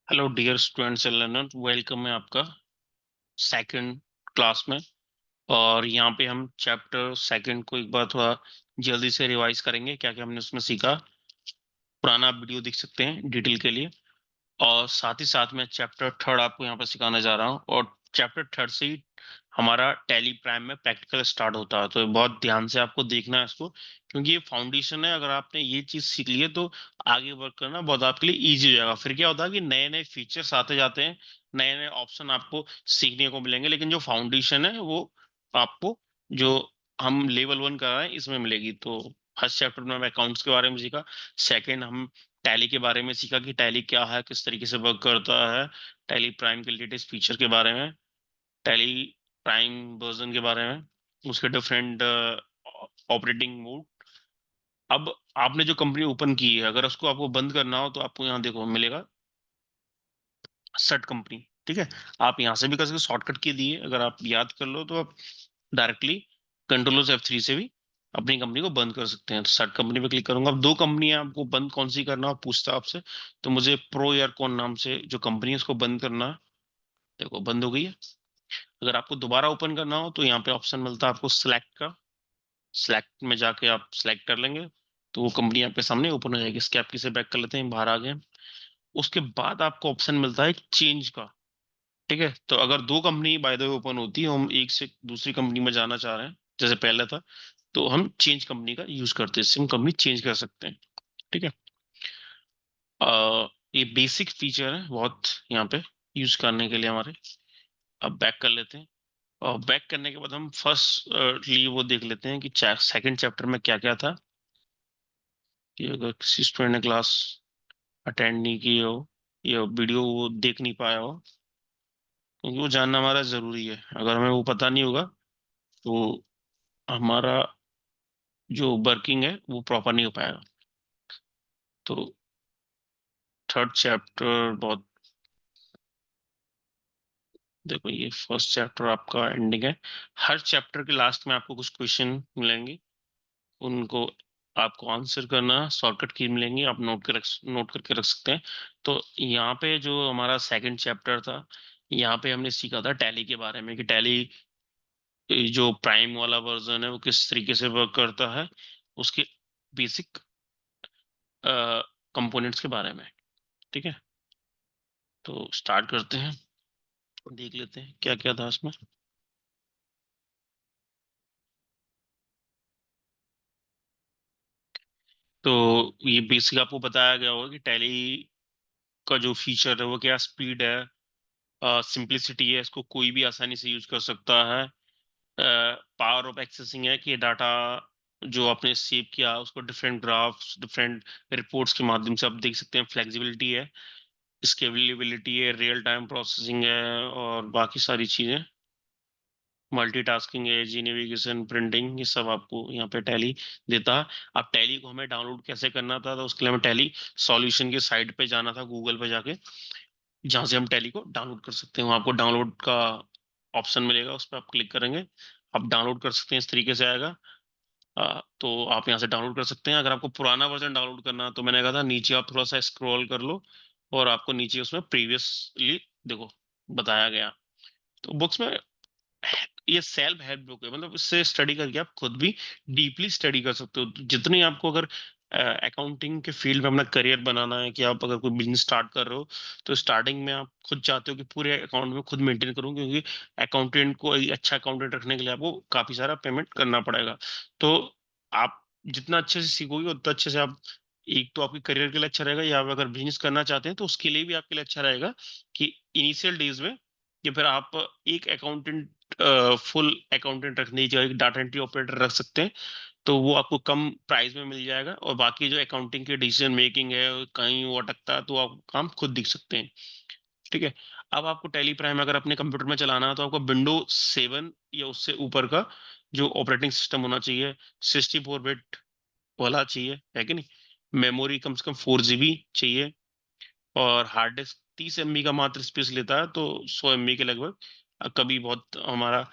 Hello dear students and learner, welcome है आपका second class में। और यहाँ पे हम चैप्टर सेकंड को एक बार थोड़ा जल्दी से रिवाइज करेंगे क्या क्या हमने उसमें सीखा। पुराना वीडियो देख सकते हैं डिटेल के लिए। और साथ ही साथ में चैप्टर थर्ड आपको यहाँ पे सिखाने जा रहा हूँ। और चैप्टर थर्ड से ही हमारा टैली प्राइम में प्रैक्टिकल स्टार्ट होता है, तो बहुत ध्यान से आपको देखना है इसको, क्योंकि ये फाउंडेशन है। अगर आपने ये चीज सीख ली है तो आगे वर्क करना बहुत आपके लिए इजी हो जाएगा। फिर क्या होता है कि नए नए फीचर्स आते जाते हैं, नए नए ऑप्शन आपको सीखने को मिलेंगे, लेकिन जो फाउंडेशन है वो आपको, जो हम लेवल वन कर रहे हैं इसमें मिलेगी। तो फर्स्ट चैप्टर में हम अकाउंट्स के बारे में सीखा। सेकंड हम टैली के बारे में सीखा कि टैली क्या है, किस तरीके से वर्क करता है। टैली प्राइम के लेटेस्ट फीचर के बारे में, टैली प्राइम वर्जन के बारे में, उसके डिफरेंट ऑपरेटिंग मोड। अब आपने जो कंपनी ओपन की है, अगर उसको आपको बंद करना हो तो आपको यहाँ देखो मिलेगा सेट कंपनी। ठीक है, आप यहाँ से भी कर सकते, शॉर्टकट की दिए अगर आप याद कर लो तो आप डायरेक्टली कंट्रोल F3 से भी अपनी कंपनी को बंद कर सकते हैं। तो सेट कंपनी पे क्लिक करूंगा। अब दो कंपनी है, आपको बंद कौन सी करना है पूछता है आपसे। तो मुझे प्रो एयरकॉन नाम से जो कंपनी है उसको बंद करना है। देखो बंद हो गई है। अगर आपको दोबारा ओपन करना हो तो यहाँ पे ऑप्शन मिलता है आपको सिलेक्ट का। सिलेक्ट में जाके आप सिलेक्ट कर लेंगे तो वो कंपनी आपके सामने ओपन हो जाएगी। इसके आप किसे बैक कर लेते हैं, बाहर आ गए। उसके बाद आपको ऑप्शन मिलता है चेंज का। ठीक है, तो अगर दो company by the way open होती है, हम एक से दूसरी कंपनी में जाना चाह रहे हैं जैसे पहले था, तो हम चेंज कंपनी का यूज करते हैं, सिम कंपनी चेंज कर सकते हैं। ठीक है, ये बेसिक फीचर है बहुत यहाँ पे यूज करने के लिए हमारे। अब बैक कर लेते हैं। और बैक करने के बाद हम फर्स्ट लिए वो देख लेते हैं कि सेकंड चैप्टर में क्या क्या था। कि अगर किसी स्टूडेंट ने क्लास अटेंड नहीं की हो या वीडियो वो देख नहीं पाया हो, क्योंकि वो जानना हमारा जरूरी है। अगर हमें वो पता नहीं होगा तो हमारा जो वर्किंग है वो प्रॉपर नहीं हो पाएगा। तो थर्ड चैप्टर बहुत, देखो ये फर्स्ट चैप्टर आपका एंडिंग है। हर चैप्टर के लास्ट में आपको कुछ क्वेश्चन मिलेंगे, उनको आपको आंसर करना, शॉर्टकट की मिलेंगी, आप नोट करके रख सकते हैं। तो यहाँ पे जो हमारा सेकंड चैप्टर था, यहाँ पे हमने सीखा था टैली के बारे में कि टैली जो प्राइम वाला वर्जन है वो किस तरीके से वर्क करता है, उसके बेसिक कंपोनेंट्स के बारे में। ठीक है, तो स्टार्ट करते हैं, देख लेते हैं क्या क्या था उसमें। तो ये बेसिक आपको बताया गया होगा कि टैली का जो फीचर है वो क्या, स्पीड है, सिंपलिसिटी है, इसको कोई भी आसानी से यूज कर सकता है। पावर ऑफ एक्सेसिंग है कि डाटा जो आपने सेव किया उसको डिफरेंट ग्राफ्स, डिफरेंट रिपोर्ट्स के माध्यम से आप देख सकते हैं। फ्लेक्सिबिलिटी है, स्केलेबिलिटी है, रियल टाइम प्रोसेसिंग है, और बाकी सारी चीजें, मल्टीटास्किंग है, जी नेविगेशन, प्रिंटिंग, ये सब आपको यहाँ पे टैली देता है। अब टैली को हमें डाउनलोड कैसे करना था, तो उसके लिए हमें टैली सॉल्यूशन की साइट पे जाना था, गूगल पे जाके, जहाँ से हम टैली को डाउनलोड कर सकते हैं। वहाँ आपको डाउनलोड का ऑप्शन मिलेगा, उस पर आप क्लिक करेंगे, आप डाउनलोड कर सकते हैं। इस तरीके से आएगा। तो आप यहाँ से डाउनलोड कर सकते हैं। अगर आपको पुराना वर्जन डाउनलोड करना है तो मैंने कहा था नीचे आप थोड़ा सा स्क्रॉल कर लो, और आपको नीचे उसमें प्रीवियसली देखो बताया गया। तो बुक्स में ये सेल्फ हेल्प बुक है, मतलब इससे स्टडी करके आप खुद भी डीपली स्टडी कर सकते हो। तो जितनी आपको अगर अकाउंटिंग के फील्ड में अपना करियर बनाना है, कि आप अगर कोई बिजनेस स्टार्ट कर रहे हो, तो स्टार्टिंग में आप खुद चाहते हो कि पूरे अकाउंट में खुद मेंटेन करूं, क्योंकि अकाउंटेंट को एक अच्छा अकाउंटेंट रखने के लिए आपको काफी सारा पेमेंट करना पड़ेगा। तो आप जितना अच्छे से सीखोगे उतना अच्छे से आप, एक तो आपके करियर के लिए अच्छा रहेगा, या आप अगर बिजनेस करना चाहते हैं तो उसके लिए भी आपके लिए अच्छा रहेगा कि इनिशियल डेज में, कि फिर आप एक अकाउंटेंट, फुल अकाउंटेंट रखने की जगह एक डाटा एंट्री ऑपरेटर रख सकते हैं। तो वो आपको कम प्राइस में मिल जाएगा, और बाकी जो अकाउंटिंग की डिसीजन मेकिंग है कहीं वो अटकता है तो आप काम खुद देख सकते हैं। ठीक है, अब आपको टेली प्राइम अगर अपने कंप्यूटर में चलाना है तो आपको विंडो 7 या उससे ऊपर का जो ऑपरेटिंग सिस्टम होना चाहिए, 64 बिट वाला चाहिए, है कि नहीं। मेमोरी कम से कम 4 GB चाहिए, और हार्ड डिस्क 30 MB का मात्र स्पेस लेता है, तो 100 MB के लगभग। कभी बहुत हमारा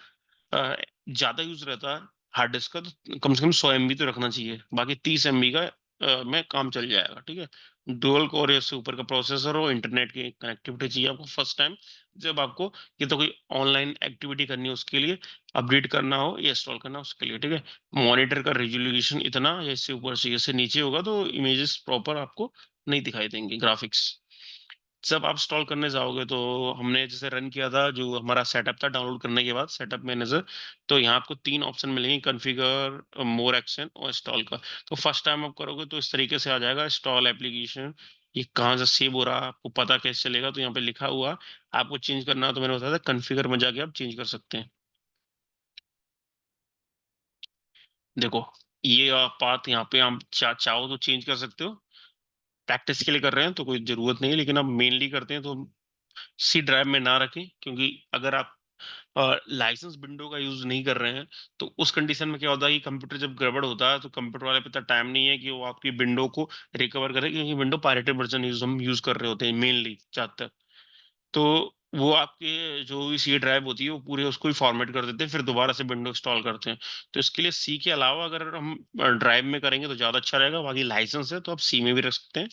ज्यादा यूज रहता है हार्ड डिस्क का, तो कम से कम 100 MB तो रखना चाहिए, बाकी 30 MB का में काम चल जाएगा। ठीक है, डुअल कोर या उससे ऊपर का प्रोसेसर हो, इंटरनेट की कनेक्टिविटी चाहिए आपको फर्स्ट टाइम जब आपको ये तो कोई ऑनलाइन एक्टिविटी करनी है उसके लिए, अपडेट करना हो या इंस्टॉल करना हो उसके लिए। ठीक है, मॉनिटर का रेजोल्यूशन इतना या इससे ऊपर चाहिए, इससे नीचे होगा तो इमेजेस प्रॉपर आपको नहीं दिखाई देंगे, ग्राफिक्स। जब आप इंस्टॉल करने जाओगे तो हमने जैसे रन किया था, जो हमारा सेटअप था डाउनलोड करने के बाद सेटअप मैनेजर, तो यहाँ आपको 3 ऑप्शन मिलेंगे, कॉन्फ़िगर, मोर एक्शन और इंस्टॉल का। तो फर्स्ट टाइम आप करोगे तो इस तरीके से आ जाएगा, इंस्टॉल एप्लीकेशन, ये कहाँ से सेव हो रहा है आपको पता कैसे चलेगा, तो यहाँ पे लिखा हुआ आपको चेंज करना है तो मैंने बताया था कॉन्फ़िगर में जाके आप चेंज कर सकते हैं। देखो, ये पाथ यहाँ पे आप चाहो तो चेंज कर सकते हो, प्रैक्टिस के लिए कर रहे हैं तो कोई जरूरत नहीं है, लेकिन आप मेनली करते हैं तो सी ड्राइव में ना रखें, क्योंकि अगर आप लाइसेंस विंडो का यूज नहीं कर रहे हैं तो उस कंडीशन में क्या होता है कि कंप्यूटर जब गड़बड़ होता है तो कंप्यूटर वाले पे इतना टाइम नहीं है कि वो आपकी विंडो को रिकवर करे, क्योंकि विंडो पायरेटेड वर्जन हम यूज कर रहे होते हैं मेनली ज्यादातर। तो वो आपके जो भी सी ड्राइव होती है वो पूरे उसको ही फॉर्मेट कर देते हैं, फिर दोबारा से विंडो इंस्टॉल करते हैं। तो इसके लिए सी के अलावा अगर हम ड्राइव में करेंगे तो ज्यादा अच्छा रहेगा। बाकी लाइसेंस है तो आप सी में भी रख सकते हैं,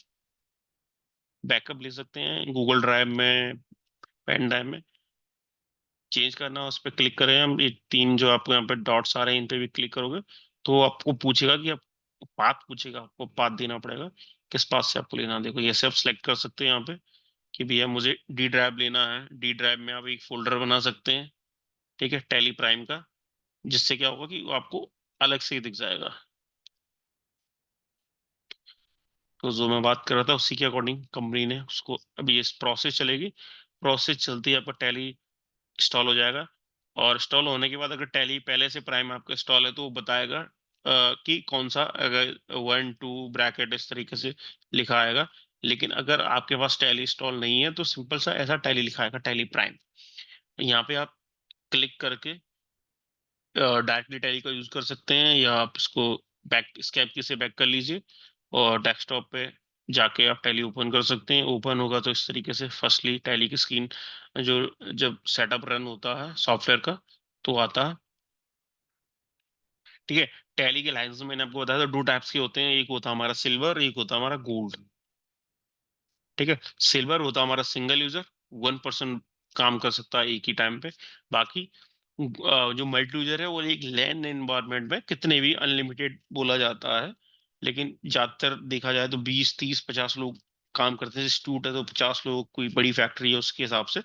बैकअप ले सकते हैं गूगल ड्राइव में, पेन ड्राइव में। चेंज करना है उस पर क्लिक करें हम, ये 3 जो आपको यहाँ पे डॉट्स आ रहे हैं इन पे भी क्लिक करोगे तो आपको पूछेगा कि आप पाथ पूछेगा, आपको पाथ देना पड़ेगा किस पाथ से आपको लेना है। देखो ये सब सेलेक्ट कर सकते हैं यहाँ पे कि भैया मुझे डी ड्राइव लेना है, डी ड्राइव में आप एक फोल्डर बना सकते हैं। ठीक है, टेली प्राइम का, जिससे क्या होगा कि वो आपको अलग से ही दिख जाएगा। तो जो मैं बात कर रहा था उसी के अकॉर्डिंग कंपनी ने उसको, अभी ये प्रोसेस चलेगी, प्रोसेस चलती है आपका टैली इंस्टॉल हो जाएगा। और इंस्टॉल होने के बाद अगर टैली पहले से प्राइम आपका इंस्टॉल है तो वो बताएगा कि कौन सा, अगर 1 2 ब्रैकेट इस तरीके से लिखा आएगा। लेकिन अगर आपके पास टैली इंस्टॉल नहीं है तो सिंपल सा ऐसा टैली लिखा आएगा, टैली प्राइम। यहाँ पे आप क्लिक करके डायरेक्टली टैली का यूज कर सकते हैं, या आप इसको बैक स्कैप की से बैक कर लीजिए और डेस्कटॉप पे जाके आप टैली ओपन कर सकते हैं। ओपन होगा तो इस तरीके से फर्स्टली टैली की स्क्रीन, जो जब सेटअप रन होता है सॉफ्टवेयर का तो आता है। ठीक है, टैली के लाइसेंस मैंने आपको बताया था 2 टाइप्स के होते हैं, एक होता है हमारा सिल्वर, एक होता है हमारा गोल्ड। ठीक है, सिल्वर होता है हमारा सिंगल यूजर, 1 पर्सन काम कर सकता है एक ही टाइम पे। बाकी जो मल्टी यूजर है वो एक लैन एनवायरनमेंट में कितने भी अनलिमिटेड बोला जाता है, लेकिन ज्यादातर देखा जाए तो 20 30 50 लोग काम करते हैं। इंस्टीट्यूट है तो 50 लोग, कोई बड़ी फैक्ट्री है उसके हिसाब से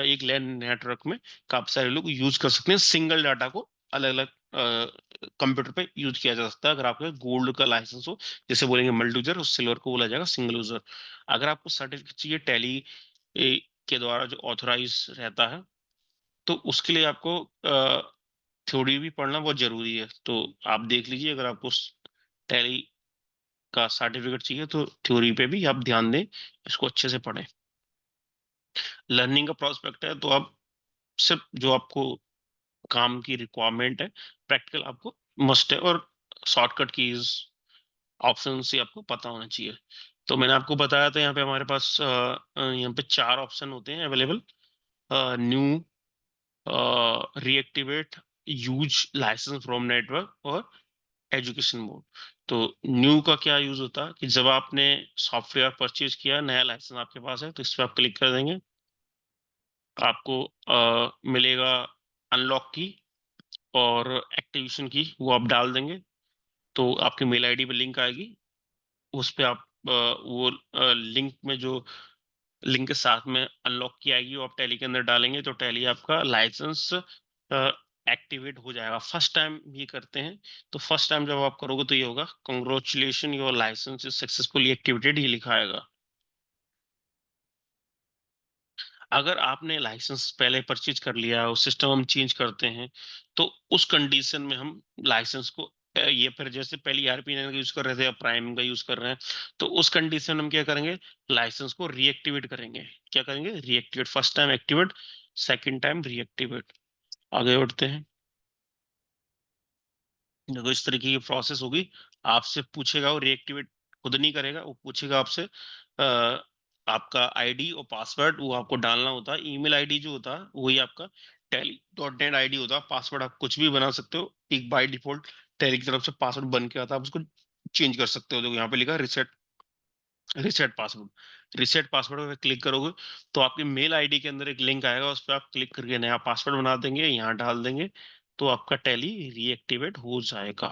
एक लैन नेटवर्क में काफी सारे लोग यूज कर सकते हैं। सिंगल डाटा को अलग अलग कंप्यूटर पे यूज किया जा सकता है। अगर आपके गोल्ड का लाइसेंस हो, जैसे बोलेंगे मल्टी यूजर, और सिल्वर को बोला जाएगा सिंगल यूजर। अगर आपको सर्टिफिकेट चाहिए टैली के द्वारा जो ऑथराइज रहता है, तो उसके लिए आपको थ्योरी भी पढ़ना बहुत जरूरी है। तो आप देख लीजिए, अगर आपको टैली का सर्टिफिकेट चाहिए तो थ्योरी पे भी आप ध्यान दें, इसको अच्छे से पढ़ें। लर्निंग का प्रोस्पेक्ट है तो आप सिर्फ जो आपको काम की रिक्वायरमेंट है, प्रैक्टिकल आपको मस्ट है, और शॉर्टकट कीज ऑप्शन से आपको पता होना चाहिए। तो मैंने आपको बताया था यहाँ पे हमारे पास यहाँ पे 4 ऑप्शन होते हैं available, new, reactivate, use license from network और एजुकेशन मोड। तो न्यू का क्या यूज होता है कि जब आपने सॉफ्टवेयर परचेज किया, नया लाइसेंस आपके पास है, तो इस पर आप क्लिक कर देंगे, आपको मिलेगा अनलॉक की और एक्टिवेशन की, वो आप डाल देंगे तो आपकी मेल आईडी पे लिंक आएगी। उस पे आप वो लिंक में जो लिंक के साथ में अनलॉक की आएगी वो आप टैली के अंदर डालेंगे तो टैली आपका लाइसेंस एक्टिवेट हो जाएगा। फर्स्ट टाइम ये करते हैं, तो फर्स्ट टाइम जब आप करोगे तो ये होगा, congratulation your license is successfully activated, ये लिखा आएगा। अगर आपने लाइसेंस पहले परचेज कर लिया और सिस्टम हम चेंज करते हैं, तो उस कंडीशन में हम लाइसेंस को ये फिर जैसे पहले ERP9 का यूज कर रहे थे या प्राइम का यूज कर रहे हैं, तो उस कंडीशन में हम क्या करेंगे, लाइसेंस को रीएक्टिवेट करेंगे। क्या करेंगे, reactivate, first time activate, second time reactivate. आगे बढ़ते हैं। देखो इस तरीके की प्रोसेस होगी, आपसे पूछेगा, वो रीएक्टिवेट खुद नहीं करेगा, वो पूछेगा आपसे आपका आईडी और पासवर्ड, वो आपको डालना होता है। ईमेल आईडी जो होता है वही आपका tally.net आईडी होता है। पासवर्ड आप कुछ भी बना सकते हो, एक बाय डिफॉल्ट टैली की तरफ से पासवर्ड बन के आता है, आप उसको चेंज कर सकते हो। देखो यहाँ पे लिखा रिसेट पासवर्ड। रिसेट पासवर्ड पे क्लिक करोगे तो आपके मेल आईडी के अंदर एक लिंक आएगा, उस पर आप क्लिक करके नया पासवर्ड बना देंगे, यहाँ डाल देंगे तो आपका टैली रीएक्टिवेट हो जाएगा।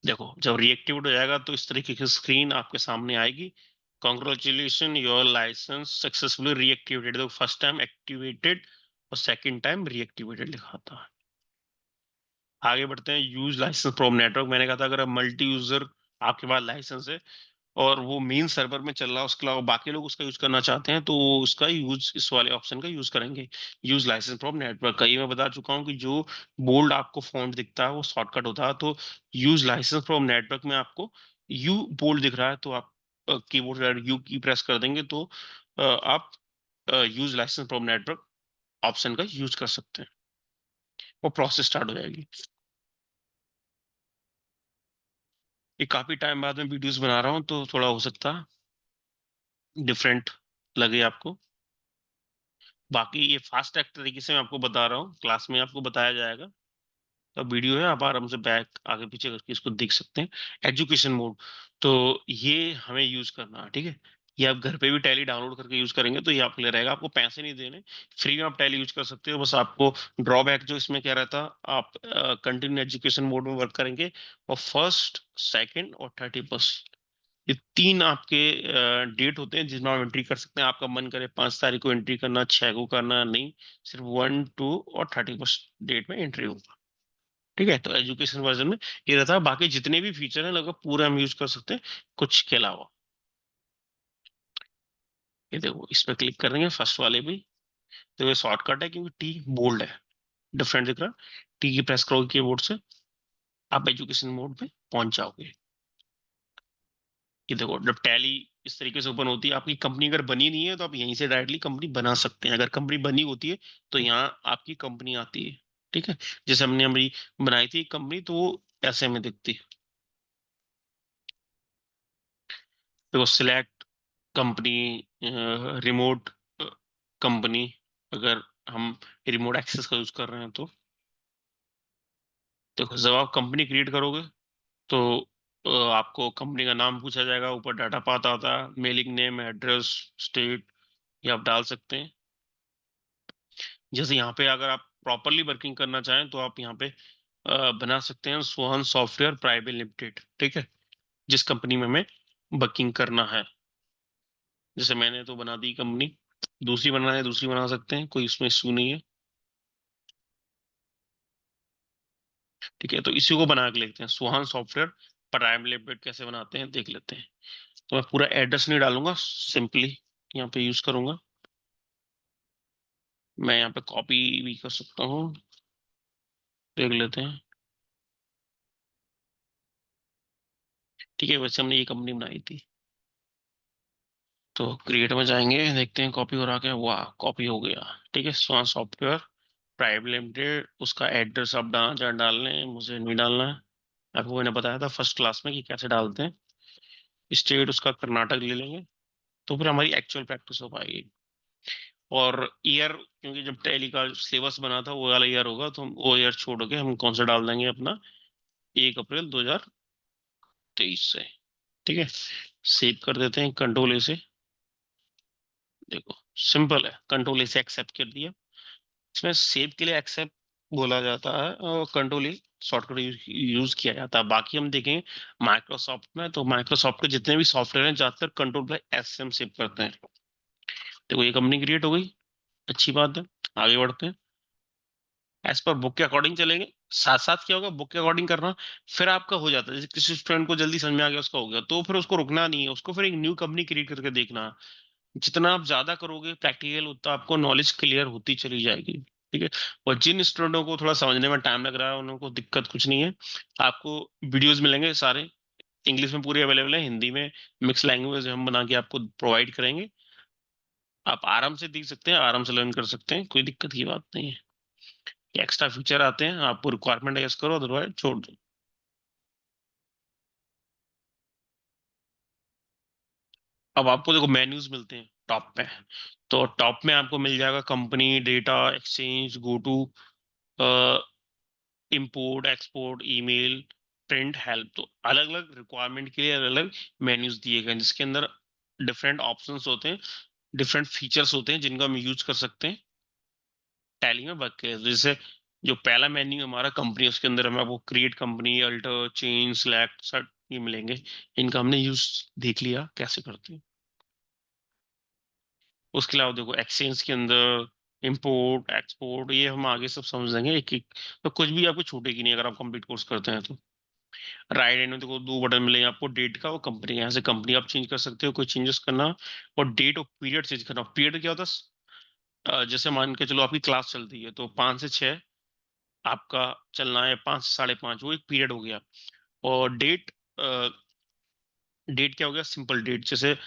देखो जब रीएक्टिवेट हो जाएगा तो इस तरीके की स्क्रीन आपके सामने आएगी। Congratulation, your license successfully reactivated. देखो फर्स्ट टाइम एक्टिवेटेड और सेकंड टाइम रीएक्टिवेटेड लिखा था। आगे बढ़ते हैं। Use license from network. मैंने कहा था अगर मल्टी यूजर आपके पास लाइसेंस है और वो मेन सर्वर में चल रहा है, उसके अलावा बाकी लोग उसका यूज करना चाहते हैं, तो वो उसका यूज इस वाले ऑप्शन का यूज करेंगे। यूज लाइसेंस फ्रॉम नेटवर्क का ये मैं बता चुका हूँ कि जो बोल्ड आपको फॉन्ट दिखता है वो शॉर्टकट होता है। तो यूज लाइसेंस फ्रॉम नेटवर्क में आपको यू बोल्ड दिख रहा है तो आप कीबोर्ड यू की प्रेस कर देंगे तो आप use license from network option का यूज कर सकते हैं, वो प्रोसेस स्टार्ट हो जाएगी। ये काफी टाइम बाद में वीडियोस बना रहा हूँ तो थोड़ा हो सकता डिफरेंट लगे आपको। बाकी ये फास्ट ट्रैक तरीके से मैं आपको बता रहा हूँ, क्लास में आपको बताया जाएगा। तो वीडियो है, आप आराम से बैक आगे पीछे करके इसको देख सकते हैं। एजुकेशन मोड, तो ये हमें यूज करना है, ठीक है। ये आप घर पे भी टैली डाउनलोड करके यूज करेंगे तो ये आपके लिए रहेगा, आपको पैसे नहीं देने, फ्री में आप टैली यूज कर सकते हो। बस आपको ड्रॉबैक जो इसमें कह रहा था, आप कंटिन्यू एजुकेशन मोड में वर्क करेंगे और फर्स्ट, सेकंड और 31st, ये तीन आपके डेट होते हैं जिसमें आप एंट्री कर सकते हैं। आपका मन करे 5 तारीख को एंट्री करना, 6 को करना, नहीं, सिर्फ 1, 2 और 31st डेट में एंट्री होगा, ठीक है। तो एजुकेशन वर्जन में ये रहता है, बाकी जितने भी फीचर हैं लगभग पूरे हम यूज कर सकते हैं कुछ के अलावा। ये देखो इस पे क्लिक कर देंगे फर्स्ट वाले भी, तो ये शॉर्टकट है क्योंकि टी बोल्ड है, डिफरेंट दिख रहा है। टी की प्रेस करोगे कीबोर्ड से, आप एजुकेशन मोड पे पहुंच जाओगे। ये देखो जब टैली इस तरीके से ओपन होती है, आपकी कंपनी अगर बनी नहीं है तो आप यहीं से डायरेक्टली कंपनी बना सकते हैं। अगर कंपनी बनी होती है तो यहाँ आपकी कंपनी आती है, ठीक है। जैसे हमने हमारी बनाई थी कंपनी तो वो ऐसे में दिखती है। देखो सिलेक्ट कंपनी, रिमोट कंपनी, अगर हम रिमोट एक्सेस का यूज कर रहे हैं तो देखो जब आप कंपनी क्रिएट करोगे तो आपको कंपनी का नाम पूछा जाएगा, ऊपर डाटा पाथ आता है, मेलिंग नेम, एड्रेस, स्टेट, ये आप डाल सकते हैं। जैसे यहाँ पे अगर आप प्रॉपरली वर्किंग करना चाहें तो आप यहाँ पे बना सकते हैं सोहन सॉफ्टवेयर प्राइवेट लिमिटेड, ठीक है, जिस कंपनी में हमें वर्किंग करना है। जैसे मैंने तो बना दी कंपनी, दूसरी बनाना है दूसरी बना सकते हैं, कोई उसमें इशू नहीं है, ठीक है। तो इसी को बना के लेते हैं, सोहन सॉफ्टवेयर प्राइवेट लिमिटेड कैसे बनाते हैं देख लेते हैं। तो मैं पूरा एड्रेस नहीं डालूंगा, सिंपली यहाँ पे यूज करूंगा। मैं यहाँ पे कॉपी भी कर सकता हूँ, देख लेते हैं, ठीक है। वैसे हमने ये कंपनी बनाई थी, तो क्रिएट में जाएंगे, देखते हैं कॉपी हो रहा क्या। वाह कॉपी हो गया, ठीक है। स्वान सॉफ्टवेयर प्राइवेट लिमिटेड, उसका एड्रेस आप डालने हैं, मुझे नहीं डालना है। आपको मैंने बताया था फर्स्ट क्लास में कि कैसे डालते हैं। स्टेट उसका कर्नाटक ले लेंगे तो फिर हमारी एक्चुअल प्रैक्टिस हो पाएगी। और ईयर, क्योंकि जब टैली का सिलेबस बना था वो वाला ईयर होगा तो हम वो ईयर छोड़ के हम कौन सा डाल देंगे अपना, 1 अप्रैल 2023 से, ठीक है। सेव कर देते हैं कंट्रोल ए से। देखो सिंपल है, कंट्रोल ए से एक्सेप्ट कर दिया। इसमें सेव के लिए एक्सेप्ट बोला जाता है और कंट्रोल ई शॉर्टकट यूज किया जाता है। बाकी हम देखें माइक्रोसॉफ्ट में, तो माइक्रोसॉफ्ट के जितने भी सॉफ्टवेयर हैं ज्यादातर कंट्रोल बाय एस से हम सेव करते हैं। देखो ये कंपनी क्रिएट हो गई, अच्छी बात है। आगे बढ़ते हैं, एज पर बुक के अकॉर्डिंग चलेंगे। साथ साथ क्या होगा, बुक के अकॉर्डिंग करना, फिर आपका हो जाता है। जैसे किसी स्टूडेंट को जल्दी समझ में आ गया, उसका हो गया, तो फिर उसको रुकना नहीं है, उसको फिर एक न्यू कंपनी क्रिएट करके देखना। जितना आप ज्यादा करोगे प्रैक्टिकल, उतना आपको नॉलेज क्लियर होती चली जाएगी, ठीक है। और जिन स्टूडेंटों को थोड़ा समझने में टाइम लग रहा है उनको दिक्कत कुछ नहीं है, आपको वीडियोस मिलेंगे सारे, इंग्लिश में पूरे अवेलेबल है, हिंदी में मिक्स लैंग्वेज हम बना के आपको प्रोवाइड करेंगे। आप आराम से देख सकते हैं, आराम से लर्न कर सकते हैं, कोई दिक्कत की बात नहीं है। एक्स्ट्रा फीचर आते हैं, आपको रिक्वायरमेंट है करो, अदरवाइज छोड़ दो। अब आपको देखो मेन्यूज मिलते हैं टॉप पे, तो टॉप में आपको मिल जाएगा company, data, exchange, go to, import export, email, print help, तो अलग अलग रिक्वायरमेंट के लिए अलग अलग मेन्यूज दिए गए हैं, जिसके अंदर डिफरेंट ऑप्शंस होते हैं, डिफरेंट फीचर्स होते हैं जिनको हम यूज कर सकते हैं टैली में वर्क के। जैसे जो पहला मेन्यू हमारा कंपनी, उसके अंदर हमें आपको create company, alter, change, select, सब ये मिलेंगे। इनका हमने यूज देख लिया कैसे करते हैं। उसके अलावा देखो एक्सचेंज के अंदर इंपोर्ट एक्सपोर्ट, ये हम आगे सब समझ लेंगे एक एक, तो कुछ भी आपको छूटेगी नहीं अगर आप कंप्लीट कोर्स करते हैं तो। राइट एंड में देखो दो बटन मिलेंगे आपको, डेट का और कंपनी का। यहाँ से कंपनी आप चेंज कर सकते हो, कोई चेंजेस करना, और डेट और पीरियड चेंज करना। पीरियड क्या होता है, जैसे मान के चलो आपकी क्लास चलती है तो 5 से 6 आपका चलना है, 5 से 5:30, वो एक पीरियड हो गया। और डेट, डेट क्या हो गया, सिंपल डेट, जैसे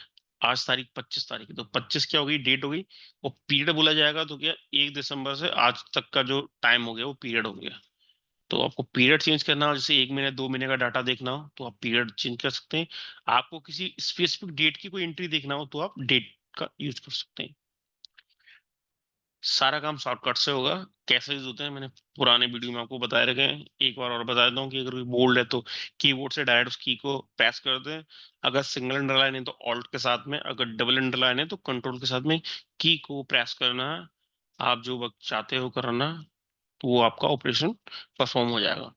आज तारीख 25 तारीख है तो 25 क्या हो गई, डेट हो गई। और पीरियड बोला जाएगा तो क्या, 1 दिसंबर से आज तक का जो टाइम हो गया वो पीरियड हो गया। तो आपको पीरियड चेंज करना हो, जैसे 1 महीने 2 महीने का डाटा देखना हो तो आप पीरियड चेंज कर सकते हैं। आपको किसी स्पेसिफिक डेट की कोई एंट्री देखना हो तो आप डेट का यूज कर सकते हैं। सारा काम शॉर्टकट से होगा। कैसे यूज होते हैं मैंने पुराने वीडियो में आपको बताए रखे हैं, एक बार और बता देता हूँ कि अगर कोई बोल्ड है तो कीबोर्ड से डायरेक्ट उस की को प्रेस कर दें। अगर सिंगल अंडरलाइन है तो ऑल्ट के साथ में, अगर डबल अंडरलाइन है तो कंट्रोल के साथ में की को प्रेस करना है। आप जो वक्त चाहते हो करना, तो वो आपका ऑपरेशन परफॉर्म हो जाएगा।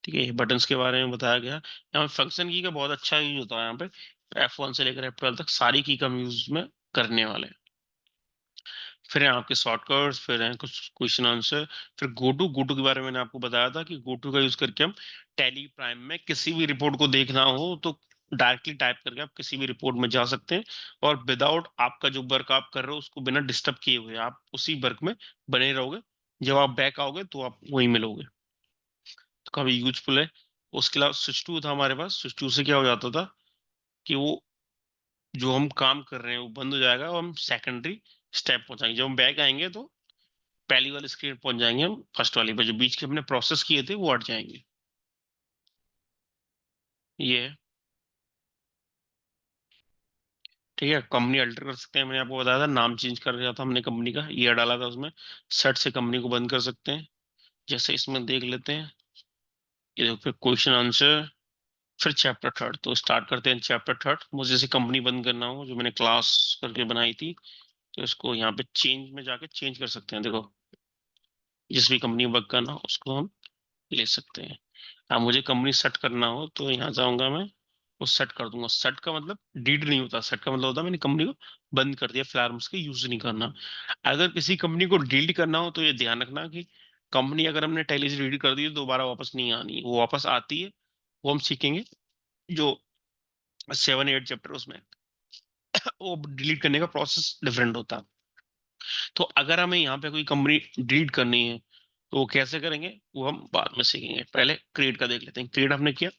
ठीक है, बटन्स के बारे में बताया गया। यहाँ फंक्शन की का बहुत अच्छा यूज होता है। यहाँ पे F1 से लेकर F12 तक सारी की का हम यूज में करने वाले हैं। फिर हैं आपके शॉर्टकट्स, फिर हैं कुछ क्वेश्चन आंसर, फिर गो टू के बारे में मैंने आपको बताया था कि गो टू का यूज करके हम टैली प्राइम में किसी भी रिपोर्ट को देखना हो तो डायरेक्टली टाइप करके आप किसी भी रिपोर्ट में जा सकते हैं, और विदाउट आपका जो वर्क आप कर रहे हो उसको बिना डिस्टर्ब किए हुए आप उसी वर्क में बने रहोगे। जब आप बैक आओगे तो आप वहीं मिलोगे, तो काफी यूजफुल है। उसके अलावा स्विच टू था हमारे पास। स्विच टू से क्या हो जाता था कि वो जो हम काम कर रहे हैं वो बंद हो जाएगा और हम सेकेंडरी स्टेप पहुंचाएंगे। जब हम बैक आएंगे तो पहली वाली स्क्रीन पहुंच जाएंगे हम, फर्स्ट वाली पे जो बीच के हमने प्रोसेस किए थे वो हट जाएंगे। ये है। ठीक है, कंपनी अल्टर कर सकते हैं, मैंने आपको बताया था नाम चेंज कर दिया था हमने कंपनी का, ईयर डाला था उसमें। सेट से कंपनी को बंद कर सकते हैं, जैसे इसमें देख लेते हैं। ये देखो, फिर क्वेश्चन आंसर, फिर चैप्टर थर्ड। तो स्टार्ट करते हैं चैप्टर थर्ड। मुझे जैसे कंपनी बंद करना हो जो मैंने क्लास करके बनाई थी, तो इसको यहाँ पे चेंज में जाके चेंज कर सकते हैं। देखो, जिस भी कंपनी वर्क करना हो उसको हम ले सकते हैं। अब मुझे कंपनी सेट करना हो तो यहाँ जाऊंगा मैं, वो सेट कर दूंगा। सेट का मतलब डिलीट नहीं होता, सेट का मतलब होता है मैंने कंपनी को बंद कर दिया, फिलहाल हम उसके यूज नहीं करना। अगर किसी कंपनी को डिलीट करना हो तो ये ध्यान रखना कि कंपनी अगर हमने टैली से डिलीट कर दी तो दोबारा वापस नहीं आनी, वो वापस आती है। वो हम सीखेंगे जो 7 8 चैप्टर उसमें वो डिलीट करने का प्रोसेस डिफरेंट होता है। तो अगर हमें यहाँ पे कोई कंपनी डिलीट करनी है तो वो कैसे करेंगे वो हम बाद में सीखेंगे। पहले क्रिएट का देख लेते हैं। क्रिएट हमने किया,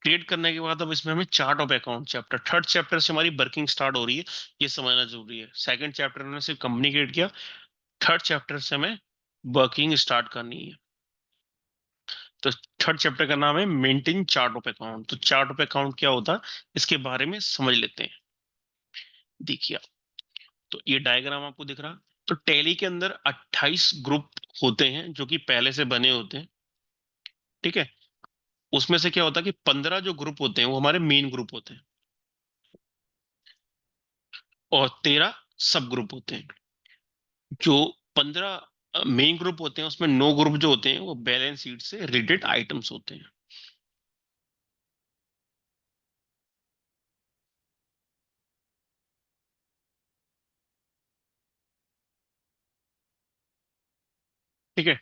क्रिएट करने के बाद अब इसमें हमें chart of account chapter, third chapter से हमारी वर्किंग स्टार्ट हो रही है, ये समझना जरूरी है। सेकंड चैप्टर में सिर्फ कंपनी क्रिएट किया, थर्ड चैप्टर से हमें वर्किंग स्टार्ट करनी है। तो थर्ड चैप्टर का नाम है मेंटेन चार्ट ऑफ अकाउंट। तो चार्ट ऑफ अकाउंट क्या होता है इसके बारे में समझ लेते हैं। देखिए, तो ये डायग्राम आपको दिख रहा, तो टैली के अंदर 28 ग्रुप होते हैं जो कि पहले से बने होते हैं। ठीक है, उसमें से क्या होता है कि 15 जो ग्रुप होते हैं वो हमारे मेन ग्रुप होते हैं, और 13 सब ग्रुप होते हैं। जो 15 मेन ग्रुप होते हैं उसमें 9 ग्रुप जो होते हैं वो बैलेंस शीट से रिलेटेड आइटम्स होते हैं। ठीक है,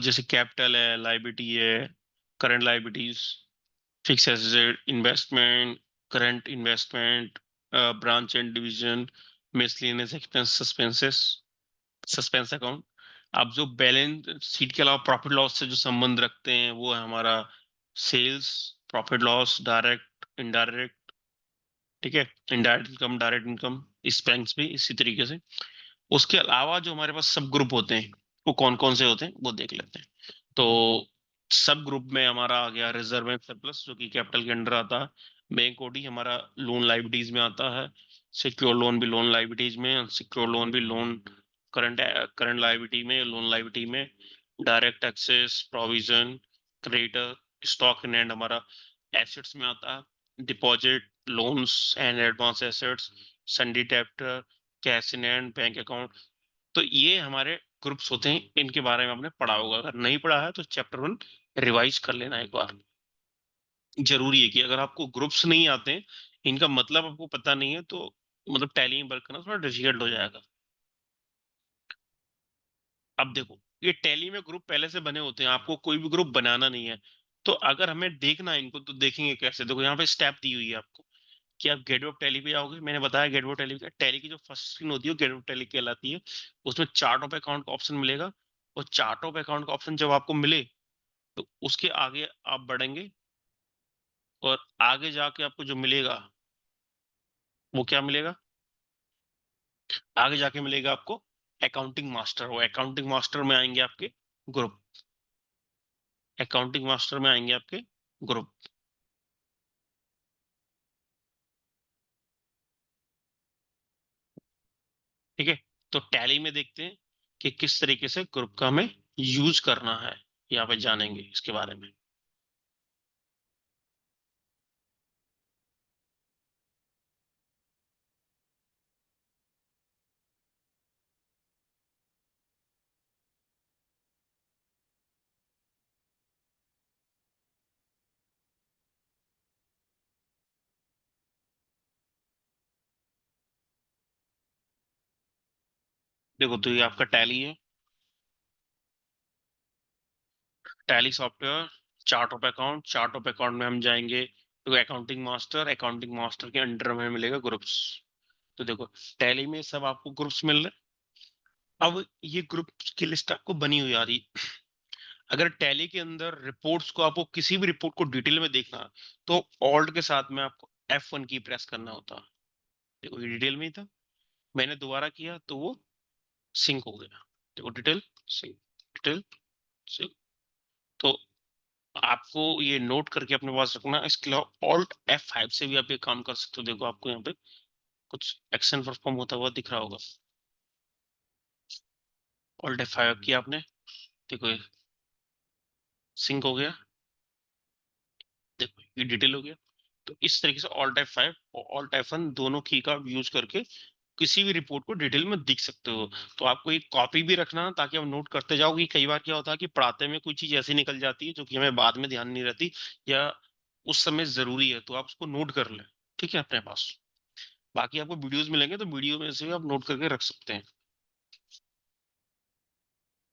जैसे कैपिटल है, लाइबिलिटी है, current liabilities, fix asset, investment, current investment, branch and division, miscellaneous expense, suspenses, suspense account. अब जो बैलेंस शीट के अलावा प्रॉफिट लॉस से जो संबंध रखते हैं वो है हमारा sales, profit loss, direct, indirect. ठीक है, indirect income, direct income, expense भी इसी तरीके से। उसके अलावा जो हमारे पास सब ग्रुप होते हैं वो कौन कौन से होते हैं वो देख लेते हैं। तो सब ग्रुप में हमारा आ गया रिजर्व एंड सरप्लस जो कि कैपिटल के अंडर आता है। बैंक ओडी हमारा लोन लाइबिलिटीज में आता है। सिक्योर लोन भी लोन लाइबिलिटीज में, अनसिक्योर लोन भी लोन करंट करंट लाइबिलिटी में, लोन लाइबिलिटी में। Direct access, provision, creditor, stock in hand हमारा एसेट्स में आता है, deposit, loans and advance assets, sundry debtor, cash in hand, bank account. तो ये हमारे ग्रुप्स होते हैं, इनके बारे में आपने पढ़ा होगा। अगर नहीं पढ़ा है तो चैप्टर 1 रिवाइज कर लेना एक बार। जरूरी है कि अगर आपको ग्रुप्स नहीं आते हैं, इनका मतलब आपको पता नहीं है, तो मतलब टैली में वर्क करना थोड़ा डिफिकल्ट हो जाएगा। अब देखो, ये टैली में ग्रुप पहले से बने होते हैं, आपको कोई भी ग्रुप बनाना नहीं है। तो अगर हमें देखना है इनको, तो देखेंगे कैसे? देखो यहाँ पे स्टेप दी हुई है आपको कि आप गेटवे ऑफ टैली पे जाओगे। मैंने बताया गेटवे ऑफ टैली का, टैली की जो फर्स्ट स्क्रीन होती है गेटवे ऑफ टैली कहलाती है। उसमें चार्ट ऑफ अकाउंट का ऑप्शन मिलेगा, और चार्ट ऑफ अकाउंट का ऑप्शन जब आपको मिले, तो उसके आगे आप बढ़ेंगे, और आगे जाके आपको जो मिलेगा वो क्या मिलेगा? आगे जाके मिलेगा आपको अकाउंटिंग मास्टर। वो अकाउंटिंग मास्टर में आएंगे आपके ग्रुप, अकाउंटिंग मास्टर में आएंगे आपके ग्रुप। ठीक है, तो टैली में देखते हैं कि किस तरीके से ग्रुप का हमें यूज करना है, यहाँ पे जानेंगे इसके बारे में। देखो, तो ये आपका टैली है, tally software, chart of account, chart of account में हम जाएंगे तो अकाउंटिंग मास्टर, अकाउंटिंग मास्टर के अंडर में मिलेगा ग्रुप्स। तो देखो, टैली में सब आपको ग्रुप्स मिल रहे हैं। अब ये ग्रुप्स की लिस्ट आपको बनी हुई आ रही है। अगर टैली के अंदर रिपोर्ट्स को, आपको किसी भी रिपोर्ट को डिटेल में देखना है, तो ऑल्ट के साथ में आपको F1 की प्रेस करना होता है। देखो, ये डिटेल में ही था, मैंने दोबारा किया तो वो सिंक हो गया। देखो, डिटेल सिंक, डिटेल सिंक। तो आपको ये नोट करके अपने पास रखना। इसके अलावा Alt F5 से भी आप ये काम कर सकते हो। देखो, आपको यहाँ पे कुछ एक्शन परफॉर्म होता हुआ दिख रहा होगा। Alt F5 किया आपने, देखो ये सिंक हो गया, देखो ये डिटेल हो गया। तो इस तरीके से Alt F5 और Alt F1 दोनों की का यूज करके किसी भी रिपोर्ट को डिटेल में दिख सकते हो। तो आपको एक कॉपी भी रखना, ताकि आप नोट करते जाओ। कि कई बार क्या होता है कि पढ़ाते में कोई चीज ऐसी निकल जाती है जो कि हमें बाद में ध्यान नहीं रहती, या उस समय जरूरी है, तो आप उसको नोट कर लें। ठीक है, अपने पास। बाकी आपको वीडियोस मिलेंगे, तो वीडियो में से भी आप नोट करके रख सकते हैं।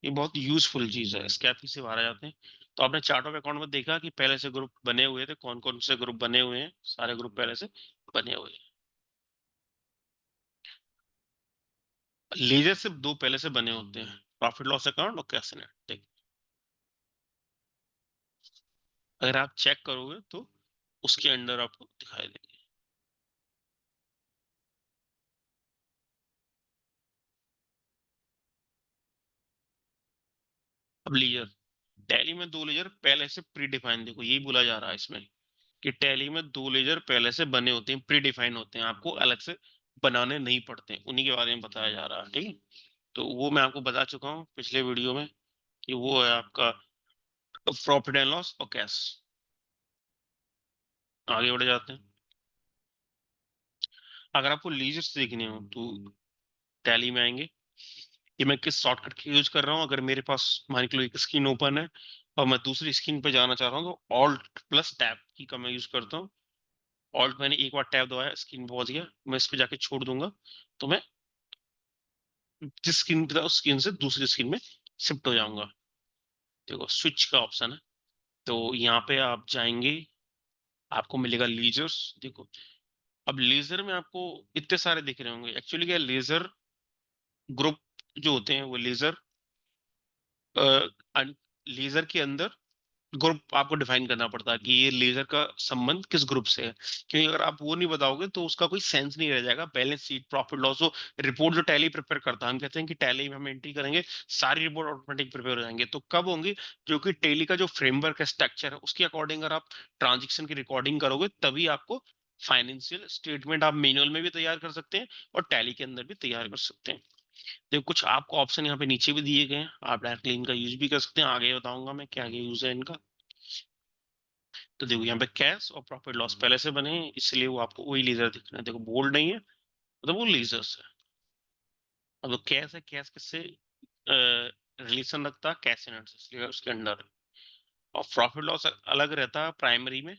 ये बहुत यूजफुल चीज है, इसके आप किसी बाहर आ जाते हैं। तो आपने चार्ट ऑफ अकाउंट में देखा कि पहले से ग्रुप बने हुए थे, कौन कौन से ग्रुप बने हुए हैं? सारे ग्रुप पहले से बने हुए हैं। लीजर सिर्फ दो पहले से बने होते हैं, प्रॉफिट लॉस अकाउंट और कैश नेट। अगर आप चेक करोगे तो उसके अंडर आपको दिखाई देंगे। अब लीजर, टैली में दो लेजर पहले से प्री डिफाइन, देखो यही बोला जा रहा है इसमें कि टैली में दो लेजर पहले से बने होते हैं, प्री डिफाइन होते हैं, आपको अलग से बनाने नहीं पड़ते। उन्हीं के बारे में बताया जा रहा है। ठीक है, तो वो मैं आपको बता चुका हूँ पिछले वीडियो में कि वो है आपका प्रॉफिट एंड लॉस और कैश। आगे बढ़ जाते हैं। अगर आपको लीजर्स देखने हो तो टैली में आएंगे। ये मैं किस शॉर्टकट की यूज कर रहा हूँ? अगर मेरे पास मान के लो एक स्क्रीन ओपन है, और मैं दूसरी स्क्रीन पे जाना चाह रहा हूँ, तो ऑल्ट प्लस टैब की का मैं यूज करता हूँ। ऑल्ट, मैंने एक बार टैब दबाया, स्क्रीन पहुंच गया, मैं इस पे जाके छोड़ दूंगा, तो मैं जिस स्क्रीन पे था उस स्क्रीन से दूसरी स्क्रीन में शिफ्ट हो जाऊंगा। देखो, स्विच का ऑप्शन है, तो यहाँ पे आप जाएंगे, आपको मिलेगा लीजर्स। देखो, अब लेजर में आपको इतने सारे दिख रहे होंगे। एक्चुअली क्या, लेजर ग्रुप जो होते हैं वो लेजर, लेजर के अंदर ग्रुप आपको डिफाइन करना पड़ता है कि ये लेजर का संबंध किस ग्रुप से है। क्योंकि अगर आप वो नहीं बताओगे तो उसका कोई सेंस नहीं रह जाएगा। बैलेंस शीट, प्रॉफिट लॉस, वो रिपोर्ट जो टैली प्रिपेयर करता है, हम कहते हैं कि टैली में हम एंट्री करेंगे, सारी रिपोर्ट ऑटोमेटिक प्रिपेयर हो जाएंगे। तो कब होंगी? जो कि टैली का जो फ्रेमवर्क है, स्ट्रक्चर है, उसके अकॉर्डिंग अगर आप ट्रांजेक्शन की रिकॉर्डिंग करोगे, तभी आपको फाइनेंशियल स्टेटमेंट आप मैनुअल में भी तैयार कर सकते हैं और टैली के अंदर भी तैयार कर सकते हैं। देखो कुछ आपको ऑप्शन यहाँ पे नीचे भी दिए गए हैं, आप डायरेक्टली इनका यूज भी कर सकते हैं, आगे बताऊंगा मैं क्या क्या यूज है इनका। तो देखो यहाँ पे कैश और प्रॉफिट लॉस पहले से बने हैं, इसलिए वो आपको वही लेजर दिख रहा है, देखो बोल्ड नहीं है, मतलब वो लेजर्स है। अब तो कैश है, कैश किससे रिलेशन रखता है, कैश एनर्जी, इसलिए उसके अंडर है। और प्रॉफिट लॉस अलग रहता है प्राइमरी में,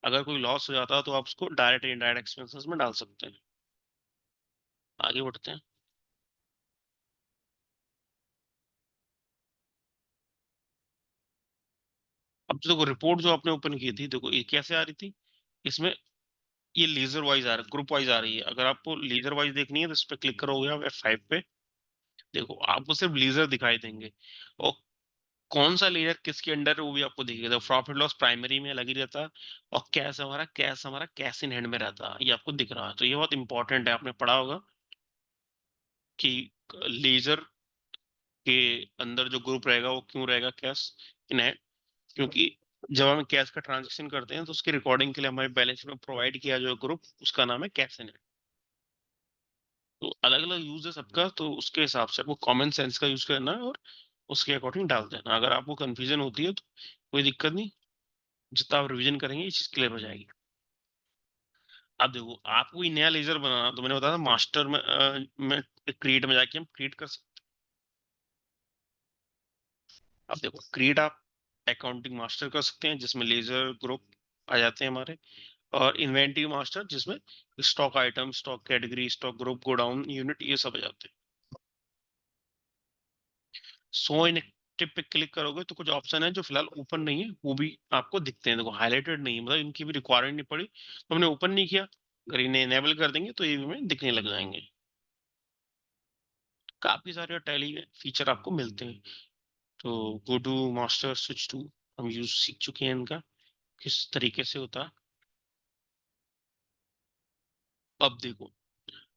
अगर कोई लॉस हो जाता है तो आप उसको डायरेक्ट इनडायरेक्ट एक्सपेंसेस में डाल सकते हैं। आगे बढ़ते हैं। अब तो देखो रिपोर्ट जो आपने ओपन की थी, देखो ये कैसे आ रही थी, इसमें ये लेजर वाइज आ रहा है, ग्रुप वाइज आ रही है। अगर आपको लेजर वाइज देखनी है तो इस पे क्लिक करोगे आप F5 पे, देखो आपको सिर्फ लेजर दिखाई देंगे, और कौन सा लेजर किसके अंडर है वो भी आपको दिखेगा। प्रॉफिट लॉस प्राइमरी में अलग ही रहता है, और कैश हमारा कैश इन हैंड में रहता है, ये आपको दिख रहा है। तो ये बहुत इंपॉर्टेंट है, आपने पढ़ा होगा कि लेजर के अंदर जो ग्रुप रहेगा वो क्यों रहेगा, कैश इन हैंड, क्योंकि जब हम कैश का ट्रांजेक्शन करते हैं तो उसकी रिकॉर्डिंग के लिए हमारे बैलेंस शीट में प्रोवाइड किया जो ग्रुप, उसका नाम है कैश इन हैंड। तो अलग अलग यूज है सबका, तो उसके हिसाब से आपको कॉमन सेंस का यूज करना है और उसके अकॉर्डिंग डाल देना। अगर आपको कंफ्यूजन होती है तो कोई दिक्कत नहीं, जितना आप रिवीजन करेंगे ये चीज क्लियर हो जाएगी। अब देखो आपको कोई नया लेजर बनाना, तो मैंने बताया था मास्टर में क्रिएट में जाके हम क्रिएट कर सकते हैं। अब देखो क्रिएट आप अकाउंटिंग मास्टर कर सकते हैं, जिसमें लेजर ग्रुप आ जाते हैं हमारे, और इन्वेंटरी मास्टर जिसमें stock item, stock category, stock group, godown unit, ये सब आ जाते हैं। सो इनएक्टिव पे क्लिक करोगे तो कुछ ऑप्शन है जो फिलहाल ओपन नहीं है, वो भी आपको दिखते हैं, देखो हाईलाइटेड नहीं है, मतलब इनकी भी रिक्वायरमेंट नहीं पड़ी तो हमने ओपन नहीं किया। अगर इन्हें इनेबल कर देंगे तो ये भी हमें दिखने लग जाएंगे। काफी सारे टैली फीचर आपको मिलते हैं। तो go to master switch to, हम यूज सीख चुके हैं इनका किस तरीके से होता है। अब देखो,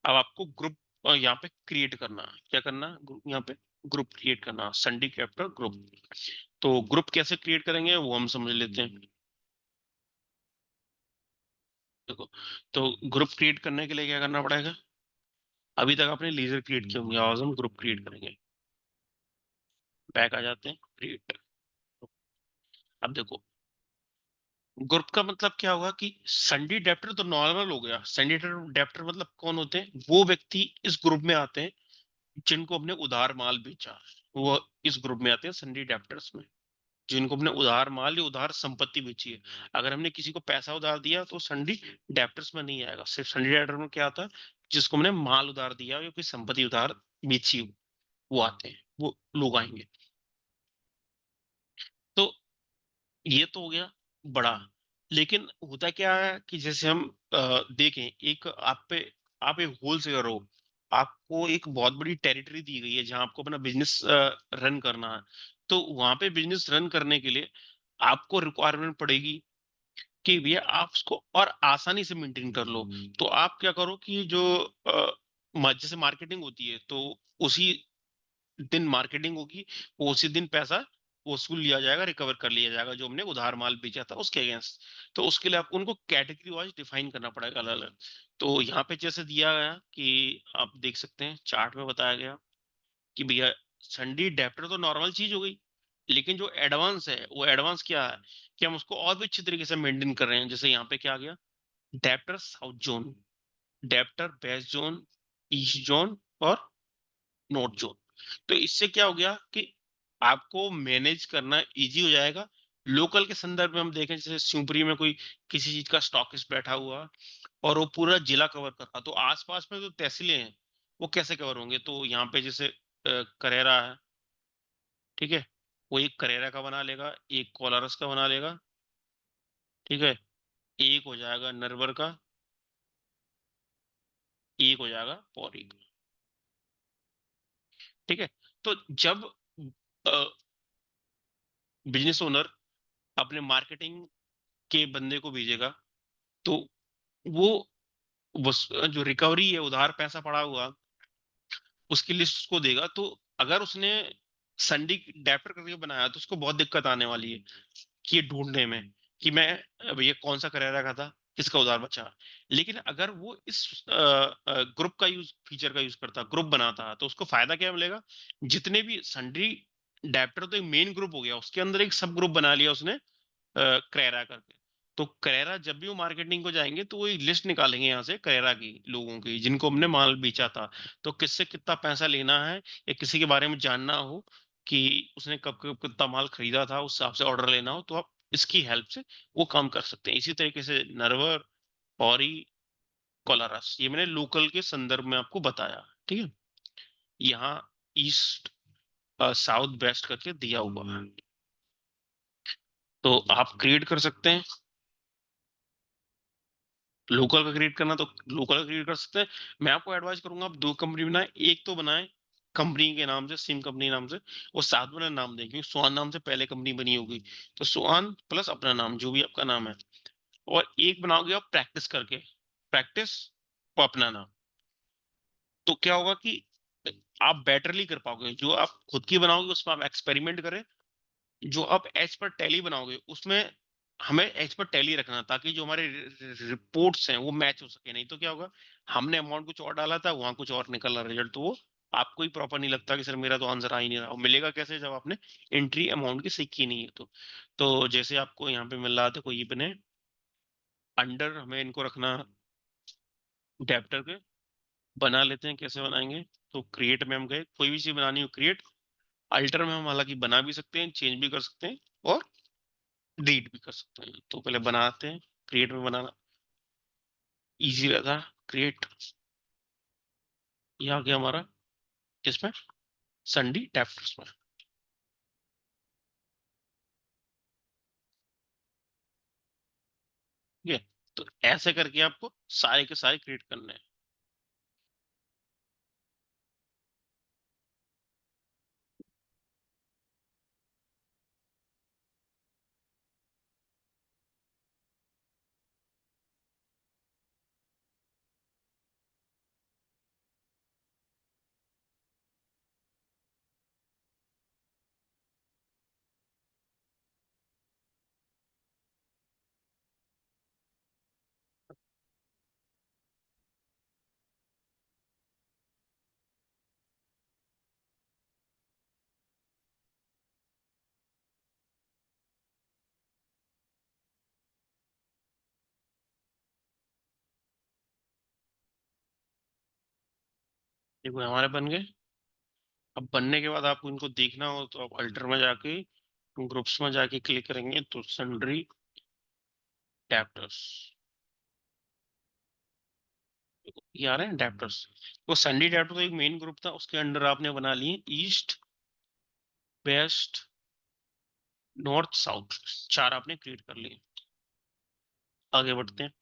अब आपको ग्रुप यहाँ पे क्रिएट करना है, क्या करना है, यहाँ पे ग्रुप क्रिएट करना, संडी कैपिटल ग्रुप। तो ग्रुप कैसे क्रिएट करेंगे वो हम समझ लेते हैं। देखो, तो ग्रुप क्रिएट करने के लिए क्या करना पड़ेगा, अभी तक आपने लीजर क्रिएट किया होंगे, आज हम ग्रुप क्रिएट करेंगे। बैक आ जाते हैं, क्रिएट। अब देखो ग्रुप का मतलब क्या होगा कि संडी डेप्टर तो नॉर्मल हो गया, संडी डेप्टर मतलब कौन होते हैं, वो व्यक्ति इस ग्रुप में आते हैं जिनको हमने उधार माल बेचा, वो इस ग्रुप में आते हैं संडी डेप्टर्स में, जिनको हमने उधार माल या उधार संपत्ति बेची है। अगर हमने किसी को पैसा उधार दिया तो संडी डेप्टर्स में नहीं आएगा, सिर्फ संडी डेप्टर में क्या आता है, जिसको हमने माल उधार दिया या कोई संपत्ति उधार बेची हो, वो आते हैं, वो लोग आएंगे। तो ये तो हो गया बड़ा। लेकिन होता क्या है कि जैसे हम देखें, एक आप एक होलसेलर हो, आपको एक बहुत बड़ी टेरिटरी दी गई है जहां आपको अपना बिजनेस रन करना है। तो वहां पे बिजनेस रन करने के लिए आपको रिक्वायरमेंट पड़ेगी कि भैया आप उसको और आसानी से मेंटेन कर लो। तो आप क्या करो कि जो जैसे मार्केटिंग होती है तो उसी दिन मार्केटिंग होगी, वो उसी दिन पैसा वसूल लिया जाएगा, रिकवर कर लिया जाएगा जो हमने उधार माल बेचा था उसके अगेंस्ट। तो उसके लिए आपको उनको कैटेगरी वाइज डिफाइन करना पड़ेगा अलग अलग। तो यहाँ पे जैसे दिया गया कि आप देख सकते हैं चार्ट में बताया गया कि भैया संडी डेप्टर तो नॉर्मल चीज हो गई, लेकिन जो एडवांस है वो एडवांस क्या है कि हम उसको और भी अच्छी तरीके से मेंटेन कर रहे हैं। जैसे यहाँ पे क्या आ गया, debtor south zone, debtor west zone, east zone और नॉर्थ जोन। तो इससे क्या हो गया कि आपको मैनेज करना इजी हो जाएगा। लोकल के संदर्भ में हम देखें, जैसे शिवपुरी में कोई किसी चीज का स्टॉकिस्ट बैठा हुआ और वो पूरा जिला कवर कर रहा, तो आसपास में जो तहसीलें हैं वो कैसे कवर होंगे। तो यहाँ पे जैसे करेरा है, ठीक है, वो एक करेरा का बना लेगा, एक कोलारस का बना लेगा, ठीक है, एक हो जाएगा नरवर का, एक हो जाएगा पौरी का, ठीक है। तो जब बिजनेस ओनर अपने मार्केटिंग के बंदे को भेजेगा तो वो जो रिकवरी है, उधार पैसा पड़ा हुआ, उसकी लिस्ट उसको देगा। तो अगर उसने संडी डेप्टर करके बनाया तो उसको बहुत दिक्कत आने वाली है कि ये ढूंढने में कि मैं भैया कौन सा करेरा का था, किसका उधार बचा। लेकिन अगर वो इस ग्रुप का यूज फीचर का यूज करता, ग्रुप बनाता, तो उसको फायदा क्या मिलेगा, जितने भी सन्ड्री डेप्टर तो एक मेन ग्रुप हो गया, उसके अंदर एक सब ग्रुप बना लिया उसने करेरा करके। तो करेरा जब भी वो मार्केटिंग को जाएंगे तो वो एक लिस्ट निकालेंगे यहाँ से करेरा की, लोगों की जिनको हमने माल बेचा था, तो किससे कितना पैसा लेना है, या किसी के बारे में जानना हो कि उसने कब कब कितना माल खरीदा था, उस हिसाब से ऑर्डर लेना हो, तो आप इसकी हेल्प से वो काम कर सकते हैं। इसी तरीके से नरवर, पौरी, कोलारस, ये मैंने लोकल के संदर्भ में आपको बताया। ठीक है, यहाँ ईस्ट साउथ वेस्ट करके दिया हुआ है, तो आप क्रिएट कर सकते हैं। लोकल का क्रिएट करना तो लोकल का क्रिएट कर सकते हैं। मैं आपको एडवाइस करूंगा आप दो कंपनी बनाएं, एक तो बनाएं कंपनी के नाम से, सिम कंपनी नाम से, और साथ में नाम दें, क्योंकि सुहान नाम से पहले कंपनी बनी होगी, तो सुहान प्लस अपना नाम जो भी आपका नाम है। और एक बनाओगे आप प्रैक्टिस करके, प्रैक्टिस और अपना नाम, तो क्या होगा कि आप बेटरली कर पाओगे। जो आप खुद की बनाओगे उसमें आप एक्सपेरिमेंट करें, जो आप एज पर टैली बनाओगे उसमें हमें एज पर टैली रखना, ताकि जो हमारे रिपोर्ट्स हैं वो मैच हो सके। नहीं तो क्या होगा, हमने अमाउंट कुछ और डाला था, वहां कुछ और निकल रहा रिजल्ट, तो वो आपको ही प्रॉपर नहीं लगता कि सर मेरा तो आंसर आ ही नहीं रहा। मिलेगा कैसे जब आपने एंट्री अमाउंट की सीखी नहीं है। तो जैसे आपको यहाँ पे मिल रहा था कोई अपने अंडर, हमें इनको रखना डेप्टर के, बना लेते हैं। कैसे बनाएंगे, तो क्रिएट में हम गए, कोई भी चीज बनानी हो क्रिएट, अल्टर में हम हालांकि बना भी सकते हैं, चेंज भी कर सकते हैं, और डिलीट भी कर सकते हैं। तो पहले बनाते हैं, क्रिएट में बनाना इजी रहता है। क्रिएट, ये आ गया हमारा इसमें संडी डेप्टर्स में। ठीक है, तो ऐसे करके आपको सारे के सारे क्रिएट करने हैं। देखो हमारे बन गए। अब बनने के बाद आपको इनको देखना हो तो आप अल्टर में जाके ग्रुप्स में जाके क्लिक करेंगे, तो सन्ड्री डेप्टर्स, ये आ रहे हैं डेप्टर्स। वो सन्डी डेप्टर तो एक मेन ग्रुप था, उसके अंडर आपने बना लिए ईस्ट, वेस्ट, नॉर्थ, साउथ, चार आपने क्रिएट कर लिए। आगे बढ़ते हैं।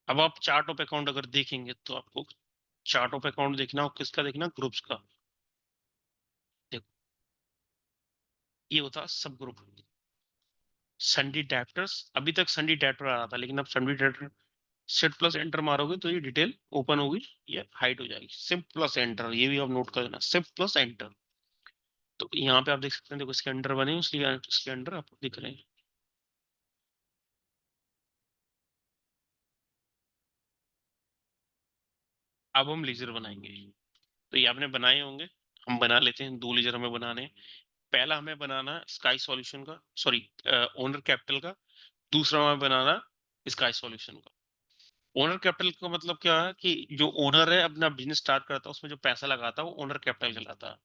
अब आप चार्ट ऑफ अकाउंट अगर देखेंगे तो आपको चार्ट ऑफ अकाउंट देखना हो, किसका देखना, ग्रुप्स का। देखो ये होता सब ग्रुप, संडी डेप्टर्स। अभी तक संडी डेप्टर आ रहा था, लेकिन अब sundry debtor shift plus enter मारोगे तो ये डिटेल ओपन होगी, ये हाइड हो जाएगी। शिफ्ट प्लस एंटर, ये भी आप नोट कर देना, शिफ्ट प्लस एंटर। तो यहाँ पे आप देख सकते हैं, देखो इसके अंडर बने, इसलिए इसके अंडर आपको दिख रहे हैं। अब हम लेजर बनाएंगे, तो ये आपने बनाए होंगे, हम बना लेते हैं। दो लेजर हमें बनाने हैं। पहला हमें बनाना स्काई सॉल्यूशन का, सॉरी ओनर कैपिटल का। दूसरा हमें बनाना स्काई सॉल्यूशन का। ओनर कैपिटल का मतलब क्या है कि जो ओनर है अपना बिजनेस स्टार्ट करता है, उसमें जो पैसा लगाता है वो ओनर कैपिटल कहलाता है।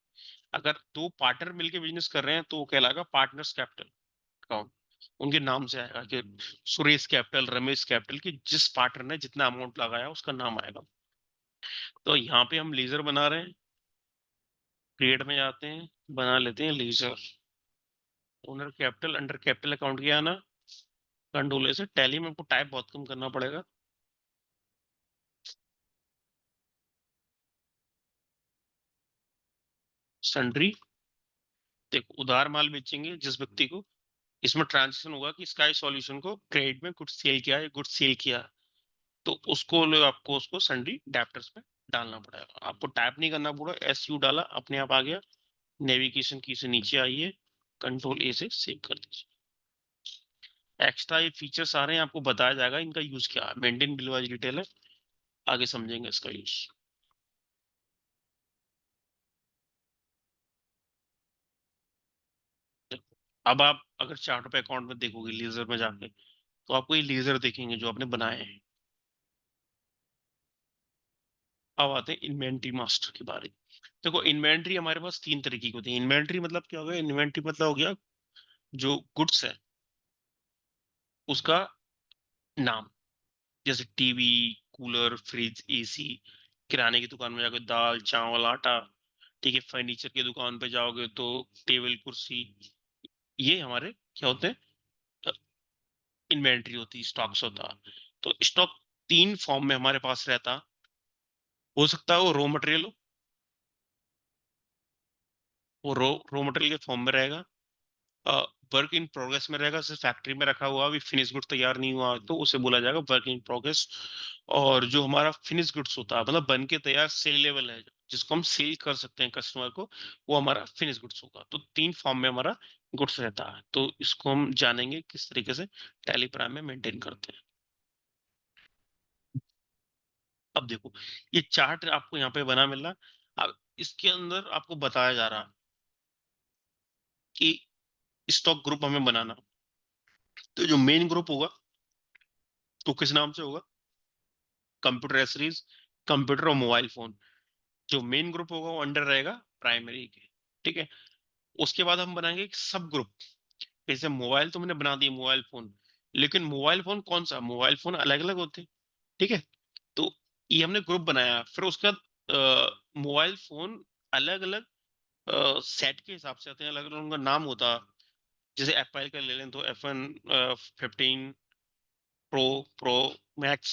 अगर दो पार्टनर मिलके बिजनेस कर रहे हैं तो वो कहलाएगा पार्टनर्स कैपिटल अकाउंट। उनके नाम से आएगा कि सुरेश कैपिटल, रमेश कैपिटल, की जिस पार्टनर ने जितना अमाउंट लगाया उसका नाम आएगा। तो यहाँ पे हम लेजर बना रहे हैं, क्रिएट में जाते हैं, बना लेते हैं ledger. Owner capital under capital account किया ना, कंट्रोल से टैली में आपको टाइप बहुत कम करना पड़ेगा। सन्ड्री, देखो उधार माल बेचेंगे जिस व्यक्ति को, इसमें ट्रांजेक्शन होगा कि स्काई सॉल्यूशन को क्रेडिट में गुड्स सेल किया है, गुड्स सेल किया, तो उसको आपको उसको सन्ड्री डेप्टर्स में डालना पड़ेगा। आपको टाइप नहीं करना पड़ा, SU डाला अपने आप आ गया। नेविगेशन की से नीचे आइए, कंट्रोल A से सेव कर दीजिए। एक्स्ट्रा ये फीचर्स आ रहे हैं, आपको बताया जाएगा इनका यूज क्या है। मेंटेन बिल वाइज डिटेल है, आगे समझेंगे इसका यूज। अब आप अगर चार्ट पे अकाउंट में देखोगे लेजर में जाके, तो आपको ये लेजर देखेंगे जो आपने बनाए हैं। अब आते हैं इन्वेंट्री मास्टर की बारी। देखो इन्वेंट्री हमारे पास तीन तरीके की होती है। इन्वेंट्री मतलब क्या हो गया? इन्वेंट्री मतलब हो गया जो गुड्स है उसका नाम, जैसे टीवी, कूलर, फ्रिज, एसी। किराने की दुकान में जाके दाल चावल आटा, ठीक है। फर्नीचर की दुकान पे जाओगे तो टेबल कुर्सी, ये हमारे क्या होते हैं? इन्वेंट्री होती है, स्टॉक्स होता है। तो स्टॉक तीन फॉर्म में हमारे पास रहता। हो सकता है वो रॉ मटेरियल हो, वो रॉ रॉ मटेरियल के फॉर्म में रहेगा। वर्क इन प्रोग्रेस में रहेगा, जैसे फैक्ट्री में रखा हुआ अभी फिनिश गुड तैयार नहीं हुआ तो उसे बोला जाएगा वर्क इन प्रोग्रेस। और जो हमारा फिनिश गुड्स होता है, मतलब बन के तैयार सेल लेवल है, जिसको हम सेल कर सकते हैं कस्टमर को, वो हमारा फिनिश गुड्स होगा। तो तीन फॉर्म में हमारा गुड्स रहता है। तो इसको हम जानेंगे किस तरीके से टैली प्राइम में मेंटेन करते हैं। अब देखो, ये चार्ट आपको यहाँ पे बना मिल रहा। अब इसके अंदर आपको बताया जा रहा कि स्टॉक ग्रुप हमें बनाना। तो जो मेन ग्रुप होगा तो किस नाम से होगा? कंप्यूटर एसेसरीज, कंप्यूटर और मोबाइल फोन। जो मेन ग्रुप होगा वो अंडर रहेगा प्राइमरी के, ठीक है। उसके बाद हम बनाएंगे एक सब ग्रुप। जैसे मोबाइल तो मैंने बना दिया मोबाइल फोन, लेकिन मोबाइल फोन कौन सा? मोबाइल फोन अलग अलग होते हैं, ठीक है। तो ये हमने ग्रुप बनाया। फिर उसके बाद मोबाइल फोन अलग अलग सेट के हिसाब से आते हैं, अलग अलग उनका नाम होता। जैसे एप्पल का ले लें तो F15 प्रो, प्रो मैक्स,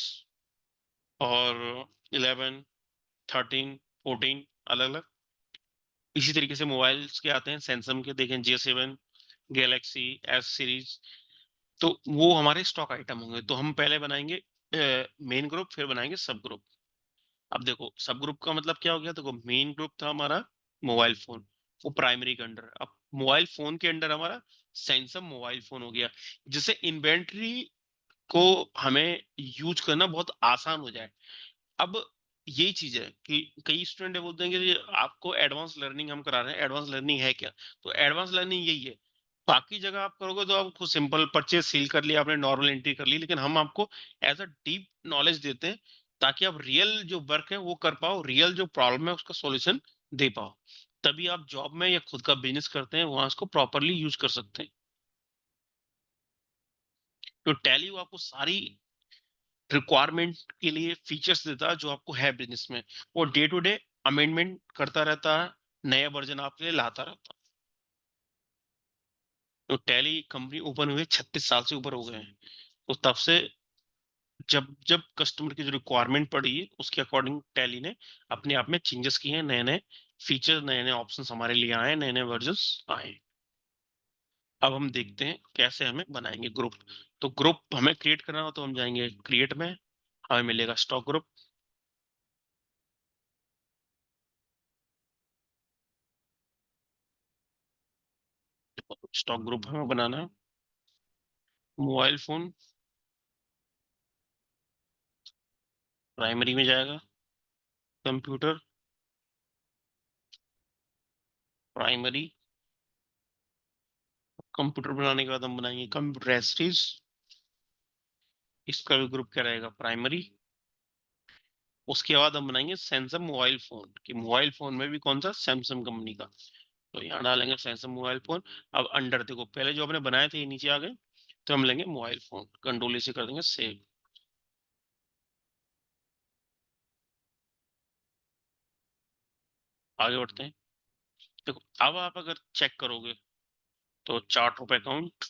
और 11, 13, 14, अलग अलग। इसी तरीके से मोबाइल्स के आते हैं, सैमसंग के देखें J7, गैलेक्सी एस सीरीज। तो वो हमारे स्टॉक आइटम होंगे। तो हम पहले बनाएंगे मेन ग्रुप, फिर बनाएंगे सब ग्रुप। अब देखो सब ग्रुप का मतलब क्या हो गया? देखो मेन ग्रुप था हमारा मोबाइल फोन, वो प्राइमरी के अंडर। अब मोबाइल फोन के अंडर हमारा सैमसंग मोबाइल फोन हो गया, जिससे इन्वेंट्री को हमें यूज करना बहुत आसान हो जाए। अब यही चीज है कि कई स्टूडेंट बोलते हैं कि ये आपको एडवांस लर्निंग हम करा रहे हैं, एडवांस लर्निंग है क्या? तो एडवांस लर्निंग यही है। बाकी जगह आप करोगे तो आपको सिंपल परचेज सील कर लिया आपने, नॉर्मल एंट्री कर ली, लेकिन हम आपको एज अ डीप नॉलेज देते हैं ताकि आप रियल जो वर्क है वो कर पाओ, रियल जो प्रॉब्लम है उसका सॉल्यूशन दे पाओ। तभी आप जॉब में या खुद का बिजनेस करते हैं वहां इसको प्रॉपरली यूज कर सकते हैं। तो टैली वो आपको सारी रिक्वायरमेंट के लिए फीचर्स देता है जो आपको है बिजनेस में। वो डे टू डे अमेंडमेंट करता रहता है, नया वर्जन आपके लिए लाता रहता है। तो टैली कंपनी ओपन हुए 36 साल से ऊपर हो गए हैं। तो तब से जब जब कस्टमर की जो रिक्वायरमेंट पड़ी है उसके अकॉर्डिंग टैली ने अपने आप में चेंजेस किए हैं, नए नए फीचर, नए नए ऑप्शंस हमारे लिए आए हैं, नए नए वर्जन्स आए हैं। अब हम देखते हैं कैसे हमें बनाएंगे ग्रुप। तो ग्रुप हमें क्रिएट करना हो तो हम जाएंगे क्रिएट में, हमें मिलेगा स्टॉक ग्रुप। स्टॉक ग्रुप हमें बनाना है। मोबाइल फोन प्राइमरी में जाएगा, कंप्यूटर प्राइमरी। कंप्यूटर बनाने के बाद हम बनाएंगे कंप्यूटर एसेसरीज, इसका भी ग्रुप क्या रहेगा? प्राइमरी। उसके बाद हम बनाएंगे सैमसंग मोबाइल फोन, कि मोबाइल फोन में भी कौन सा? सैमसंग कंपनी का। तो यहाँ डालेंगे सैमसंग मोबाइल फोन। अब अंडर देखो, पहले जो हमने बनाए थे ये नीचे आ गए, तो हम लेंगे मोबाइल फोन, कंट्रोल से कर देंगे सेव। आगे बढ़ते हैं। देखो अब आप अगर चेक करोगे तो चार्ट ऑफ अकाउंट,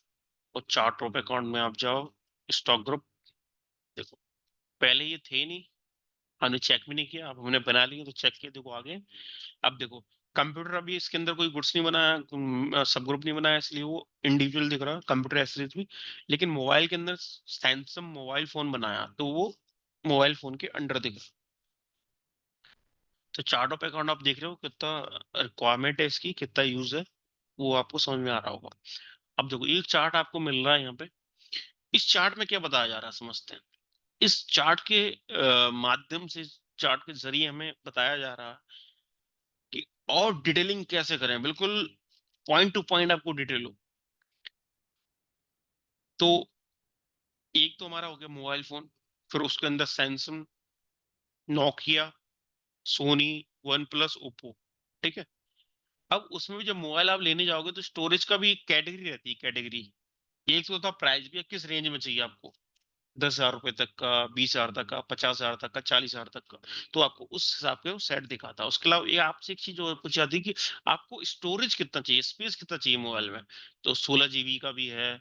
और चार्ट ऑफ अकाउंट में आप जाओ स्टॉक ग्रुप। देखो पहले ये थे नहीं, हमने चेक भी नहीं किया, अब हमने बना लिया तो चेक किया, देखो आगे। अब देखो कंप्यूटर, अभी इसके अंदर कोई गुड्स नहीं बनाया, सब ग्रुप नहीं बनाया, इसलिए वो इंडिविजुअल दिख रहा है कंप्यूटर एसेसरीज भी। लेकिन मोबाइल के अंदर सैमसंग मोबाइल फोन बनाया तो वो मोबाइल फोन के अंडर दिख रहा है। तो चार्ट ऑफ अकाउंट आप देख रहे हो कितना रिक्वायरमेंट है इसकी, कितना यूज है, वो आपको समझ में आ रहा होगा। अब देखो एक चार्ट आपको मिल रहा है यहाँ पे, इस चार्ट में क्या बताया जा रहा है समझते हैं। इस चार्ट के माध्यम से, चार्ट के जरिए हमें बताया जा रहा है कि और डिटेलिंग कैसे करें, बिल्कुल पॉइंट टू पॉइंट आपको डिटेल हो। तो एक तो हमारा हो गया मोबाइल फोन, फिर उसके अंदर Samsung, Nokia, Sony, OnePlus, Oppo. ठीक है। अब उसमें भी जब मोबाइल आप लेने जाओगे तो स्टोरेज का भी कैटेगरी रहती है, कैटेगरी। एक तो होता प्राइस भी, किस रेंज में चाहिए आपको, 10,000 रुपए तक का, 20,000 तक का, 50,000 तक का, 40,000 तक का। तो आपको उस हिसाब से वो सेट दिखाता है। उसके अलावा ये आपसे एक चीज और पूछी जाती है कि आपको स्टोरेज कितना चाहिए, स्पेस कितना चाहिए मोबाइल में। तो 16 GB का भी है,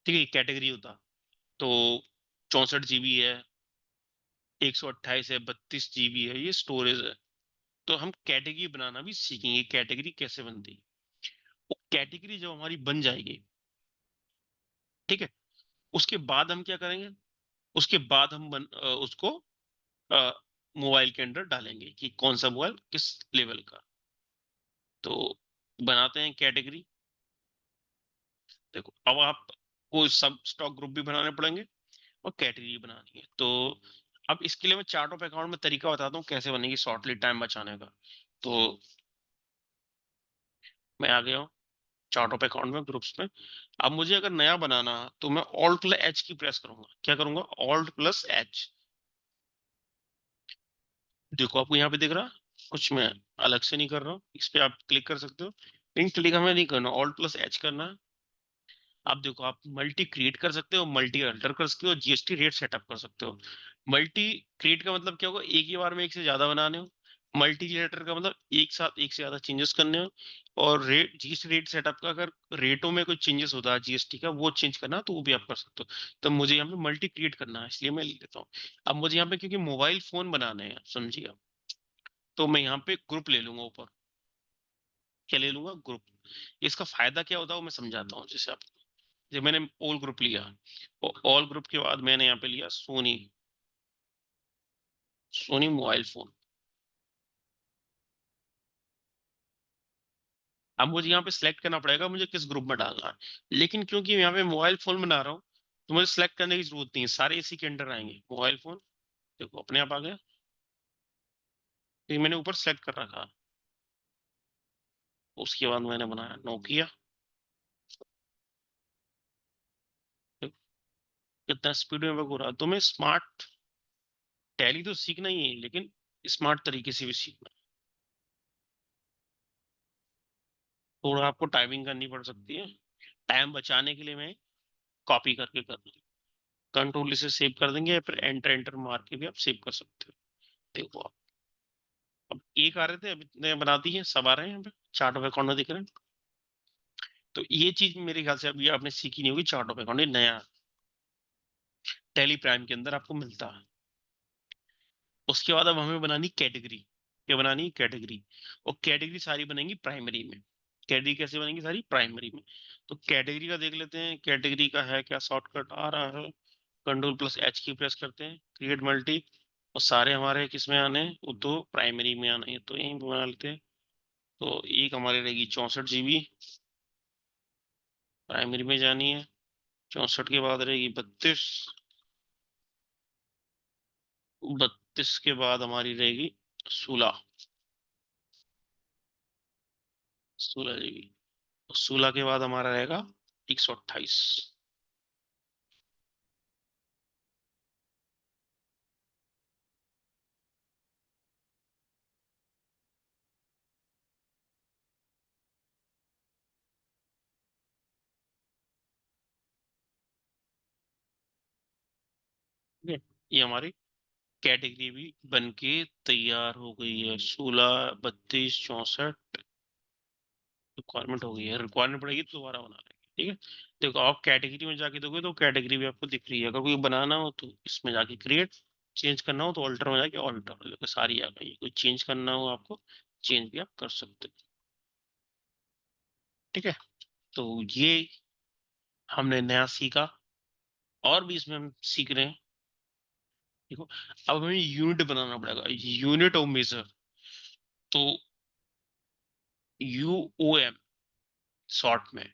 ठीक है, कैटेगरी होता। तो 64 GB है, 128 है, 32 GB है, ये स्टोरेज है। तो हम कैटेगरी बनाना भी सीखेंगे, कैटेगरी कैसे बनती है। वो कैटेगरी जब हमारी बन जाएगी, ठीक है, उसके बाद हम क्या करेंगे, उसके बाद हम उसको मोबाइल के अंदर डालेंगे कि कौन सा मोबाइल किस लेवल का। तो बनाते हैं कैटेगरी। देखो अब आप को सब स्टॉक ग्रुप भी बनाने पड़ेंगे और कैटेगरी बनानी है। तो अब इसके लिए मैं चार्ट ऑफ अकाउंट में तरीका बताता हूँ कैसे बनेगी शॉर्टली टाइम बचाने का। तो मैं आ गया हूँ चार्ट ऑफ अकाउंट में, ग्रुप्स में। अब मुझे अगर नया बनाना है तो मैं ऑल्ट प्लस एच की प्रेस करूंगा। क्या करूंगा, ऑल्ट प्लस एच। देखो आपको यहाँ पे दिख रहा, कुछ मैं अलग से नहीं कर रहा हूँ, इस पे आप क्लिक कर सकते हो। लेकिन क्लिक हमें नहीं करना, ऑल्ट प्लस एच करना है। आप देखो, आप मल्टी क्रिएट कर सकते हो, मल्टी अल्टर कर सकते हो, जीएसटी रेट सेटअप कर सकते हो। मल्टी क्रिएट का मतलब क्या होगा, एक ही बार में एक से ज्यादा बनाने हो। मल्टी लेटर का मतलब एक साथ एक से ज्यादा चेंजेस करने हो। और रेट, जीएसटी रेट सेटअप का, अगर रेटों में कोई चेंजेस होता है जीएसटी का, वो चेंज करना तो वो भी आप कर सकते हो। तो मुझे यहाँ पे मल्टी क्रिएट करना है, इसलिए मैं लिख देता हूँ। अब मुझे यहाँ पे क्योंकि मोबाइल फोन बनाने हैं, समझिए आप, तो मैं यहाँ पे ग्रुप ले लूंगा ऊपर। क्या ले लूंगा, ग्रुप। इसका फायदा क्या होता है वो मैं समझाता हूँ। जैसे आप, जब मैंने ऑल ग्रुप लिया, और ऑल ग्रुप के बाद मैंने यहाँ पे लिया सोनी, सोनी मोबाइल फोन। अब मुझे यहाँ पे सिलेक्ट करना पड़ेगा मुझे किस ग्रुप में डालना है। लेकिन क्योंकि यहाँ पे मोबाइल फोन बना रहा हूँ, तो मुझे सिलेक्ट करने की जरूरत नहीं है, सारे इसी के अंडर आएंगे। मोबाइल फोन, देखो अपने आप आ गया, क्योंकि मैंने ऊपर सेलेक्ट कर रखा है। उसके बाद मैंने बनाया नोकिया। कितना स्पीड में वर्क हो रहा है। तो मैं स्मार्ट, टैली तो सीखना ही है, लेकिन स्मार्ट तरीके से भी सीखना है। थोड़ा आपको टाइमिंग करनी पड़ सकती है, टाइम बचाने के लिए मैं कॉपी करके कर दूँ। कंट्रोल इसे सेव कर देंगे, या फिर एंटर एंटर मार के भी आप सेव कर सकते हो। देखो आप, अब एक आ रहे थे, अभी नए बना दी है, सब आ रहे हैं यहाँ पे चार्ट ऑफ अकाउंट में दिख रहे हैं। तो ये चीज मेरे ख्याल से अभी आपने सीखी नहीं होगी, चार्ट ऑफ अकाउंट ये नया टेली प्राइम के अंदर आपको मिलता है। उसके बाद अब हमें बनानी कैटेगरी। क्या बनानी, कैटेगरी। और कैटेगरी सारी बनेंगी प्राइमरी में। कैटेगरी कैसे बनेंगी, सारी प्राइमरी में। तो कैटेगरी का देख लेते हैं, कैटेगरी का है क्या, शॉर्टकट आ रहा है, कंट्रोल प्लस एच की प्रेस करते हैं, क्रिएट मल्टी। और सारे हमारे किस में आने हैं, वो तो प्राइमरी में आने हैं, तो यहीं पे बना लेते हैं। तो एक हमारी रहेगी 64 GB, प्राइमरी में जानी है। 64 के बाद रहेगी 32, 32 के बाद हमारी रहेगी 16, 16 GB। 16 के बाद हमारा रहेगा 128। ठीक है, ये हमारी कैटेगरी भी बन के तैयार हो गई है। 16, 32, 64 रिक्वायरमेंट हो गई है। रिक्वायरमेंट पड़ेगी तो दोबारा बना लेंगे, ठीक है। देखो आप कैटेगरी में जाके देखोगे तो कैटेगरी भी आपको दिख रही है। अगर कोई बनाना हो तो इसमें जाके क्रिएट, चेंज करना हो तो ऑल्टर में जाके ऑल्टर, देखो सारी आ गई है। कोई चेंज करना हो आपको, चेंज भी आप कर सकते हो, ठीक है। तो ये हमने नया सीखा, और भी इसमें हम सीख रहे हैं। देखो अब हमें यूनिट बनाना पड़ेगा, यूनिट ऑफ मेजर। तो यूओएम शॉर्ट में,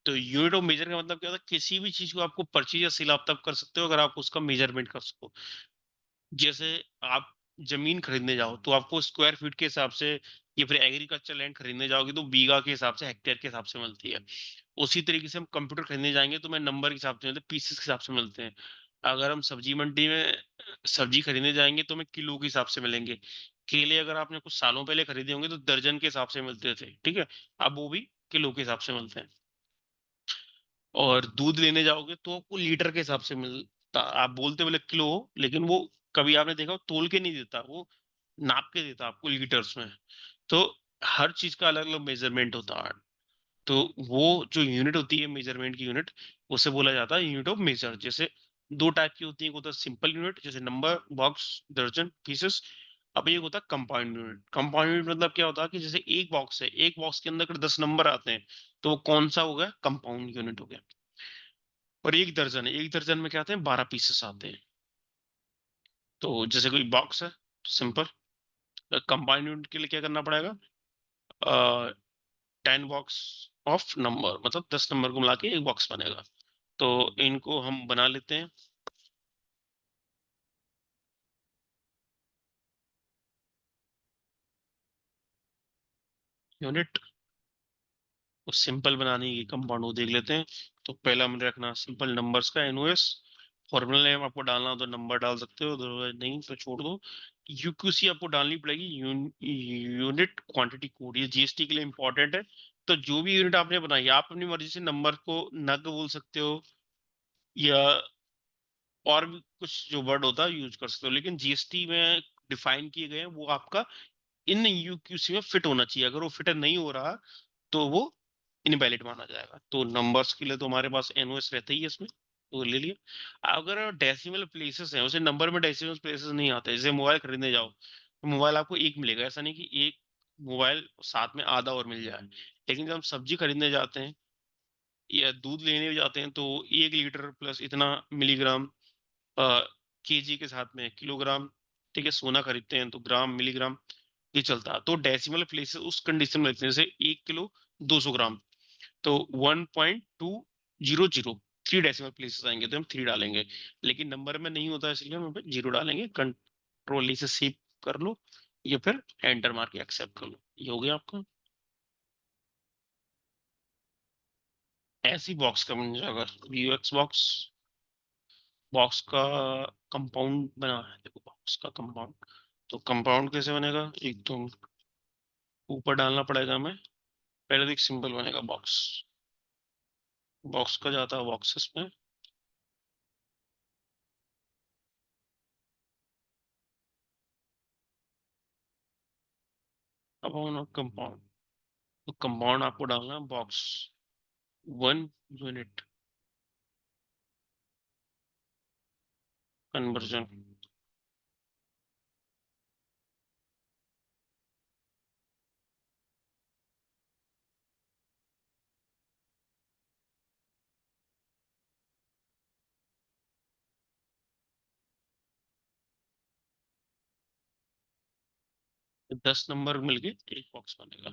तो यूनिट ऑफ मेजर का मतलब क्या होता है, किसी भी चीज को आपको परचेज या सेल आप तब कर सकते हो अगर आप उसका मेजरमेंट कर सको। जैसे आप जमीन खरीदने जाओ तो आपको स्क्वायर फीट के हिसाब से, या फिर एग्रीकल्चर लैंड खरीदने जाओगे तो बीघा के हिसाब से, हेक्टेयर के हिसाब से मिलती है। उसी तरीके से हम कंप्यूटर खरीदने जाएंगे तो मैं नंबर के हिसाब से मिलते हैं, पीसेस के हिसाब से मिलते हैं। अगर हम सब्जी मंडी में सब्जी खरीदने जाएंगे तो हमें किलो के हिसाब से मिलेंगे। केले अगर आपने कुछ सालों पहले खरीदे होंगे तो दर्जन के हिसाब से मिलते थे, ठीक है। अब वो भी किलो के हिसाब से मिलते हैं। और दूध लेने जाओगे तो आपको लीटर के हिसाब से मिलता, आप बोलते बोले किलो हो, लेकिन वो कभी आपने देखा हो, तोल के नहीं देता वो, नाप के देता आपको लीटर्स में। तो हर चीज का अलग अलग मेजरमेंट होता है। तो वो जो यूनिट होती है मेजरमेंट की यूनिट, उसे बोला जाता है यूनिट ऑफ मेजर। जैसे दो टाइप की होती है, एक होता है सिंपल यूनिट जैसे नंबर, बॉक्स, दर्जन, पीसेस। अब एक होता है कंपाउंड यूनिट। कंपाउंड यूनिट मतलब क्या होता है कि जैसे एक बॉक्स है, एक बॉक्स के अंदर अगर 10 नंबर आते हैं तो वो कौन सा हो गया, कंपाउंड यूनिट हो गया। और एक दर्जन है, एक दर्जन में क्या आते हैं, 12 पीसेस आते हैं। तो जैसे कोई बॉक्स है, सिंपल। कंपाउंड यूनिट के लिए क्या करना पड़ेगा, 10 बॉक्स ऑफ नंबर, मतलब 10 नंबर को मिला के एक बॉक्स बनेगा। तो इनको हम बना लेते हैं यूनिट। तो सिंपल बनाने की कंपाउंड वो देख लेते हैं। तो पहला हमने रखना सिंपल नंबर्स का एनओएस। फॉर्मूला नेम आपको डालना हो तो नंबर डाल सकते हो, अदरवाइज नहीं तो छोड़ दो। यूक्यूसी आपको डालनी पड़ेगी, यूनिट क्वांटिटी कोड, ये जीएसटी के लिए इंपॉर्टेंट है। तो जो भी यूनिट आपने बनाई, आप अपनी मर्जी से नंबर को नग बोल सकते हो, या और भी कुछ जो वर्ड होता है यूज कर सकते हो, लेकिन जीएसटी में डिफाइन किए गए हैं वो आपका इन यूक्यूसी में फिट होना चाहिए। अगर वो फिट नहीं हो रहा तो वो इनवैलिड माना जाएगा। तो नंबर्स के लिए तो हमारे पास एनओएस रहता ही है इसमें, तो ले लिया। अगर डेसिमल प्लेसेस हैं, उसे नंबर में डेसिमल प्लेसेस नहीं आते, जैसे मोबाइल खरीदने जाओ तो मोबाइल आपको एक मिलेगा, ऐसा नहीं कि एक मोबाइल साथ में आधा और मिल जाए। लेकिन जब हम सब्जी खरीदने जाते हैं या दूध लेने जाते हैं तो 1 लीटर प्लस इतना मिलीग्राम, केजी के साथ में किलोग्राम, ठीक है। सोना खरीदते हैं तो ग्राम, मिलीग्राम, ये चलता है। तो डेसिमल प्लेसेस उस कंडीशन में लिखते हैं, जैसे 1 किलो 200 ग्राम, तो 1.200, 3 डेसिमल प्लेसेस आएंगे तो हम 3 डालेंगे। लेकिन नंबर में नहीं होता इसलिए हम 0 डालेंगे। कंट्रोल से सेव कर लो, या फिर एंटर मार के एक्सेप्ट कर लो, ये हो गया आपका। ऐसी बॉक्स का बन जाएगा यूएक्स बॉक्स। बॉक्स का कंपाउंड बना है, देखो बॉक्स का कंपाउंड। तो कंपाउंड कैसे बनेगा, एक तो ऊपर डालना पड़ेगा हमें। पहले तो एक सिंबल बनेगा बॉक्स, बॉक्स का जाता है बॉक्सेस में। अब हम कंपाउंड, तो कंपाउंड आपको डालना है बॉक्स 1 यूनिट कन्वर्जन। 10 नंबर मिलके एक बॉक्स बनेगा।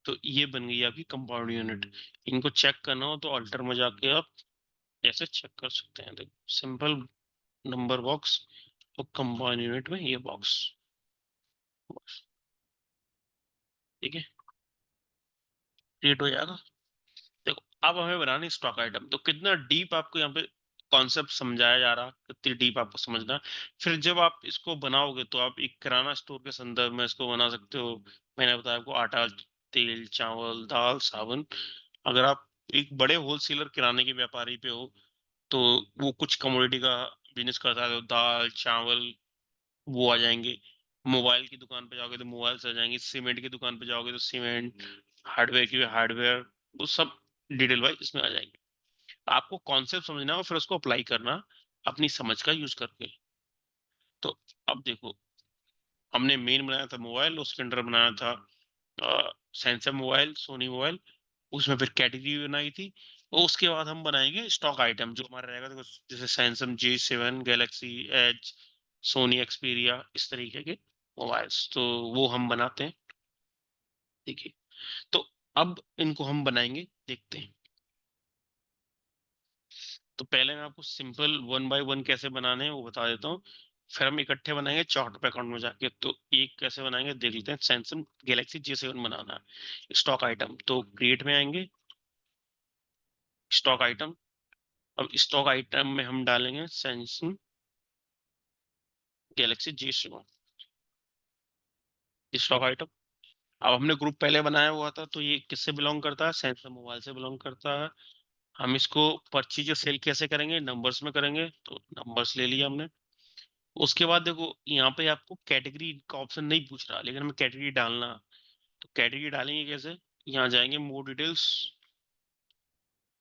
तो ये बन गई आपकी कंपाउंड यूनिट। इनको चेक करना हो तो अल्टर में जाके आप ऐसे चेक कर सकते हैं, देखो सिंपल नंबर बॉक्स और कंपाउंड यूनिट में ये बॉक्स, ठीक है, क्रिएट हो जाएगा। देखो अब हमें बनानी स्टॉक आइटम, तो कितना डीप आपको यहाँ पे कॉन्सेप्ट समझाया जा रहा, कितनी डीप आपको समझना है। फिर जब आप इसको बनाओगे तो आप एक किराना स्टोर के संदर्भ में इसको बना सकते हो। मैंने बताया आपको आटा, तेल, चावल, दाल, साबुन। अगर आप एक बड़े होलसेलर किराने के व्यापारी पे हो तो वो कुछ कमोडिटी का बिजनेस करता है, तो दाल, चावल वो आ जाएंगे। मोबाइल की दुकान पे जाओगे तो मोबाइल आ जाएंगे, सीमेंट की दुकान पे जाओगे तो सीमेंट, हार्डवेयर की हार्डवेयर, वो सब डिटेल वाइज इसमें आ जाएंगे। आपको कॉन्सेप्ट समझना और फिर उसको अप्लाई करना अपनी समझ का यूज करके। तो अब देखो, हमने मेन बनाया था मोबाइल, उसके अंदर बनाया था सैमसंग मोबाइल, सोनी मोबाइल, उसमें फिर कैटेगरी बनाई थी। और उसके बाद हम बनाएंगे स्टॉक आइटम जो हमारा रहेगा, देखो जैसे Samsung J7, Galaxy edge, Sony Xperia, इस तरीके के मोबाइल्स, तो वो हम बनाते हैं, ठीक है। तो अब इनको हम बनाएंगे, देखते हैं। तो पहले मैं आपको सिंपल 1 बाय 1 कैसे बनाने हैं वो बता देता हूँ, फिर हम इकट्ठे बनाएंगे चार्ट पे अकाउंट में जाके। तो एक कैसे बनाएंगे देख लेते हैं। सैमसंग गैलेक्सी J7 बनाना है, स्टॉक आइटम, तो क्रिएट में आएंगे, स्टॉक आइटम। अब स्टॉक आइटम में हम डालेंगे Samsung Galaxy J7 stock item. अब हमने ग्रुप पहले बनाया हुआ था, तो ये किससे बिलोंग करता है, सैमसंग मोबाइल से बिलोंग करता है। हम इसको परचेज सेल कैसे करेंगे, नंबर्स में करेंगे, तो नंबर्स ले लिया हमने। उसके बाद देखो यहाँ पे आपको कैटेगरी का ऑप्शन नहीं पूछ रहा, लेकिन हमें कैटेगरी डालना। तो कैटेगरी डालेंगे कैसे, यहाँ जाएंगे मोर डिटेल्स,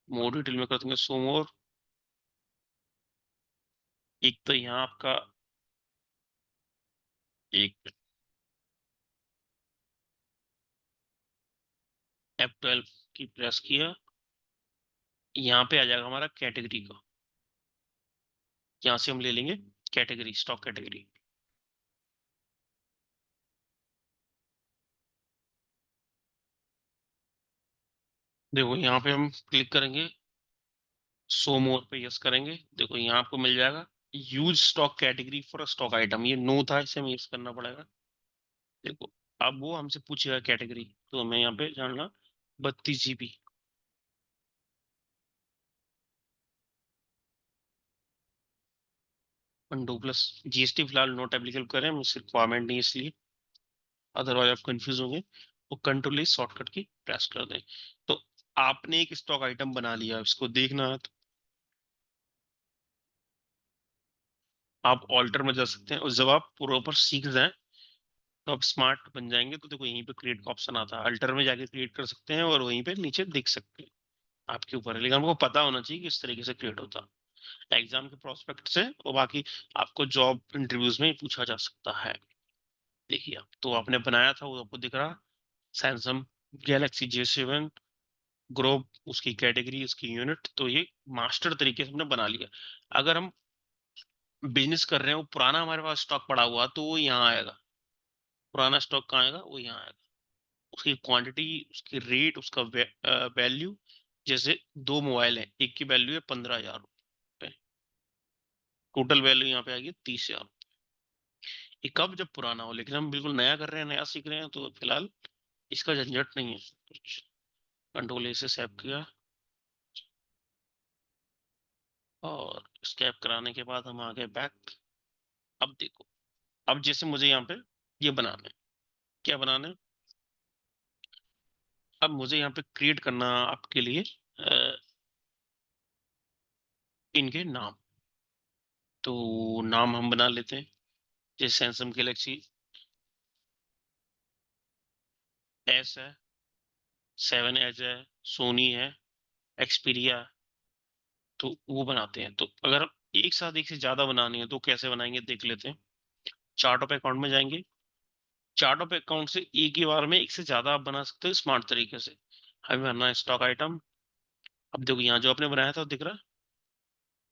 मोर डिटेल में कर देंगे शो मोर। एक तो यहाँ आपका एक F12 की प्रेस किया, यहाँ पे आ जाएगा हमारा कैटेगरी का, यहाँ से हम ले लेंगे कैटेगरी, स्टॉक कैटेगरी। देखो यहाँ पे हम क्लिक करेंगे, शो मोर पे यस करेंगे, देखो यहाँ आपको मिल जाएगा use stock category for stock item, ये नो था, इसे हमें यूज करना पड़ेगा। देखो अब वो हमसे पूछेगा कैटेगरी, तो हमें यहाँ पे जानना 32 GB। 1 2 प्लस GST फिलहाल नोट एप्लीकेबल करें, मुझसे रिक्वायरमेंट नहीं इसलिए, अदरवाइज आप कंफ्यूज होंगे। वो कंट्रोल शॉर्टकट की प्रेस कर दें। तो आपने एक स्टॉक आइटम बना लिया, इसको देखना है तो आप ऑल्टर में जा सकते हैं, और जब आप प्रॉपर सीख जाएं तो आप स्मार्ट बन जाएंगे। तो देखो यहीं पे क्रिएट का ऑप्शन आता है, अल्टर में जाके क्रिएट कर सकते हैं और वहीं पे नीचे देख सकते हैं, आपके ऊपर है, लेकिन हमको पता होना चाहिए कि इस तरीके से क्रिएट होता है एग्जाम के प्रोस्पेक्ट से, और बाकी आपको जॉब इंटरव्यूज में पूछा जा सकता है। देखिए आप तो आपने बनाया था वो आपको दिख रहा, सैमसंग गैलेक्सी J7 ग्रुप, उसकी कैटेगरी, उसकी यूनिट, तो ये मास्टर तरीके से हमने बना लिया। अगर हम बिजनेस कर रहे हैं, वो पुराना हमारे पास स्टॉक पड़ा हुआ, तो वो यहाँ आएगा, पुराना स्टॉक कहाँ आएगा, वो यहाँ आएगा। उसकी क्वांटिटी, उसकी रेट, उसका वैल्यू, जैसे दो मोबाइल है, एक की वैल्यू है 15,000 रुपए, टोटल वैल्यू यहाँ पे आएगी 30,000। ये कब, जब पुराना हो, लेकिन हम बिल्कुल नया कर रहे हैं, नया सीख रहे हैं, तो फिलहाल इसका झंझट नहीं है कुछ। कंट्रोल A से सेव किया, और स्कैप कराने के बाद हम आ गए बैक। अब देखो, अब जैसे मुझे यहाँ पे ये बनाना है, क्या बनाना है, अब मुझे यहाँ पे क्रिएट करना आपके लिए इनके नाम। तो नाम हम बना लेते हैं, जैसे सैमसंग गैलेक्सी S है, 7 Edge है, सोनी है, एक्सपीरिया, तो वो बनाते हैं। तो अगर एक साथ एक से ज्यादा बनानी है तो कैसे बनाएंगे देख लेते हैं। चार्ट ऑफ अकाउंट में जाएंगे, चार्ट ऑफ अकाउंट से एक ही बार में एक से ज्यादा आप बना सकते हो स्मार्ट तरीके से। हमें बनना है स्टॉक आइटम। अब देखो यहाँ जो आपने बनाया था वो दिख रहा है,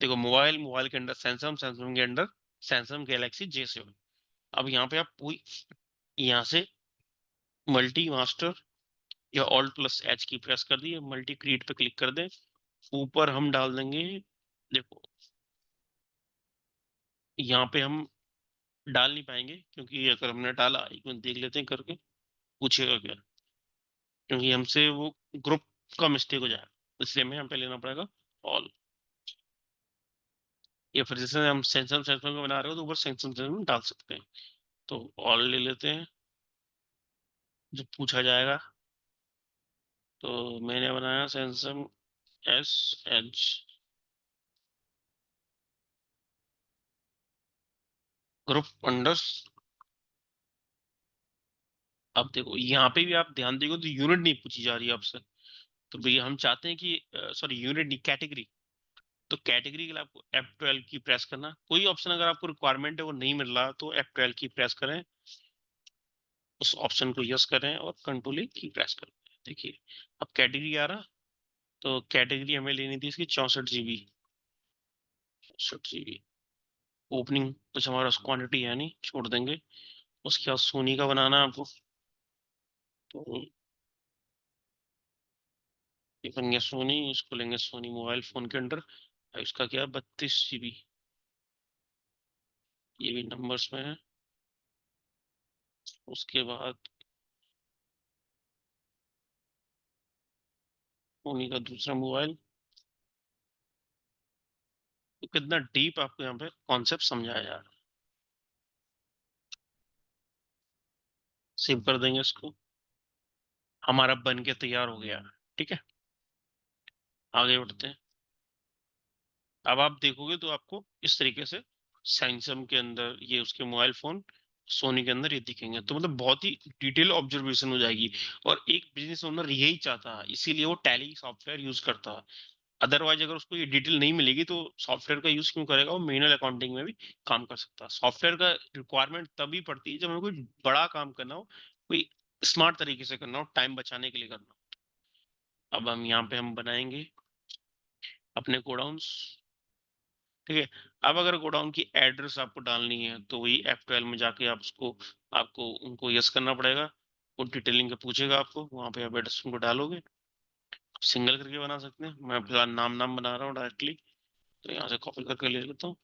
देखो मोबाइल, मोबाइल के अंदर सैमसंग, सैमसंग के अंदर सैमसंग गैलेक्सी J7। अब यहाँ पे आप पूरी, यहाँ से मल्टी मास्टर या Alt+H की प्रेस कर दी, मल्टी क्रिएट पे क्लिक कर दें, ऊपर हम डाल देंगे। देखो यहाँ पे हम डाल नहीं पाएंगे, क्योंकि अगर हमने डाला, एक मिनट देख लेते हैं करके, पूछेगा क्या, क्योंकि हमसे वो ग्रुप का मिस्टेक हो जाएगा, इसलिए हमें यहाँ पे लेना पड़ेगा ऑल। या फिर जैसे हम सैमसंग सैमसंग को बना रहे हो तो ऊपर सैमसंग सैमसंग डाल सकते हैं। तो ऑल ले लेते हैं, जो पूछा जाएगा। तो मैंने बनाया Samsung S Edge group under. अब देखो यहाँ पे भी आप ध्यान देखो तो यूनिट नहीं पूछी जा रही है आपसे। तो भैया हम चाहते हैं कि सॉरी यूनिट नहीं, कैटेगरी। तो कैटेगरी के लिए आपको F12 की प्रेस करना, कोई ऑप्शन अगर आपको रिक्वायरमेंट है वो नहीं मिल रहा तो F12 की प्रेस करें, उस ऑप्शन को यस करें और कंट्रोल की प्रेस करें। देखिए अब कैटेगरी आ रहा, तो कैटेगरी हमें लेनी थी इसकी 64 GB, 64 GB। ओपनिंग कुछ हमारा क्वांटिटी है नहीं, छोड़ देंगे। उसके बाद सोनी का बनाना है आपको, तो ये बन गया सोनी, इसको लेंगे सोनी मोबाइल फोन के अंदर। इसका क्या 32 GB, ये भी नंबर्स में है। उसके बाद सोनी का दूसरा मोबाइल। तो कितना डीप आपको यहाँ पे कॉन्सेप्ट समझाया जा रहा है। सेव कर देंगे इसको। हमारा बन के तैयार हो गया। ठीक है, आगे बढ़ते हैं। अब आप देखोगे तो आपको इस तरीके से सैमसंग के अंदर ये उसके मोबाइल फोन, सोनी के अंदर ये दिखेंगे। तो मतलब बहुत ही डिटेल ऑब्जर्वेशन हो जाएगी। और एक बिजनेस ओनर यही चाहता है, इसीलिए वो टैली सॉफ्टवेयर यूज करता है। अदरवाइज अगर उसको ये डिटेल नहीं मिलेगी तो सॉफ्टवेयर का यूज क्यों करेगा? वो मैनुअल अकाउंटिंग में भी काम कर सकता है। सॉफ्टवेयर का रिक्वायरमेंट तभी पड़ती है जब हमें कोई बड़ा काम करना हो, कोई स्मार्ट तरीके से करना हो, टाइम बचाने के लिए करना हो। अब हम यहाँ पे हम बनाएंगे अपने गोडाउन्स। ठीक है। अब अगर गोडाउन की एड्रेस आपको डालनी है तो वही F12 में जाके आप उसको, आपको उनको यस करना पड़ेगा। वो डिटेलिंग का पूछेगा आपको, वहां पे आप एड्रेस उनको डालोगे। सिंगल करके बना सकते हैं, मैं फिलहाल नाम नाम बना रहा हूँ डायरेक्टली। तो यहाँ से कॉपी करके ले लेता हूँ।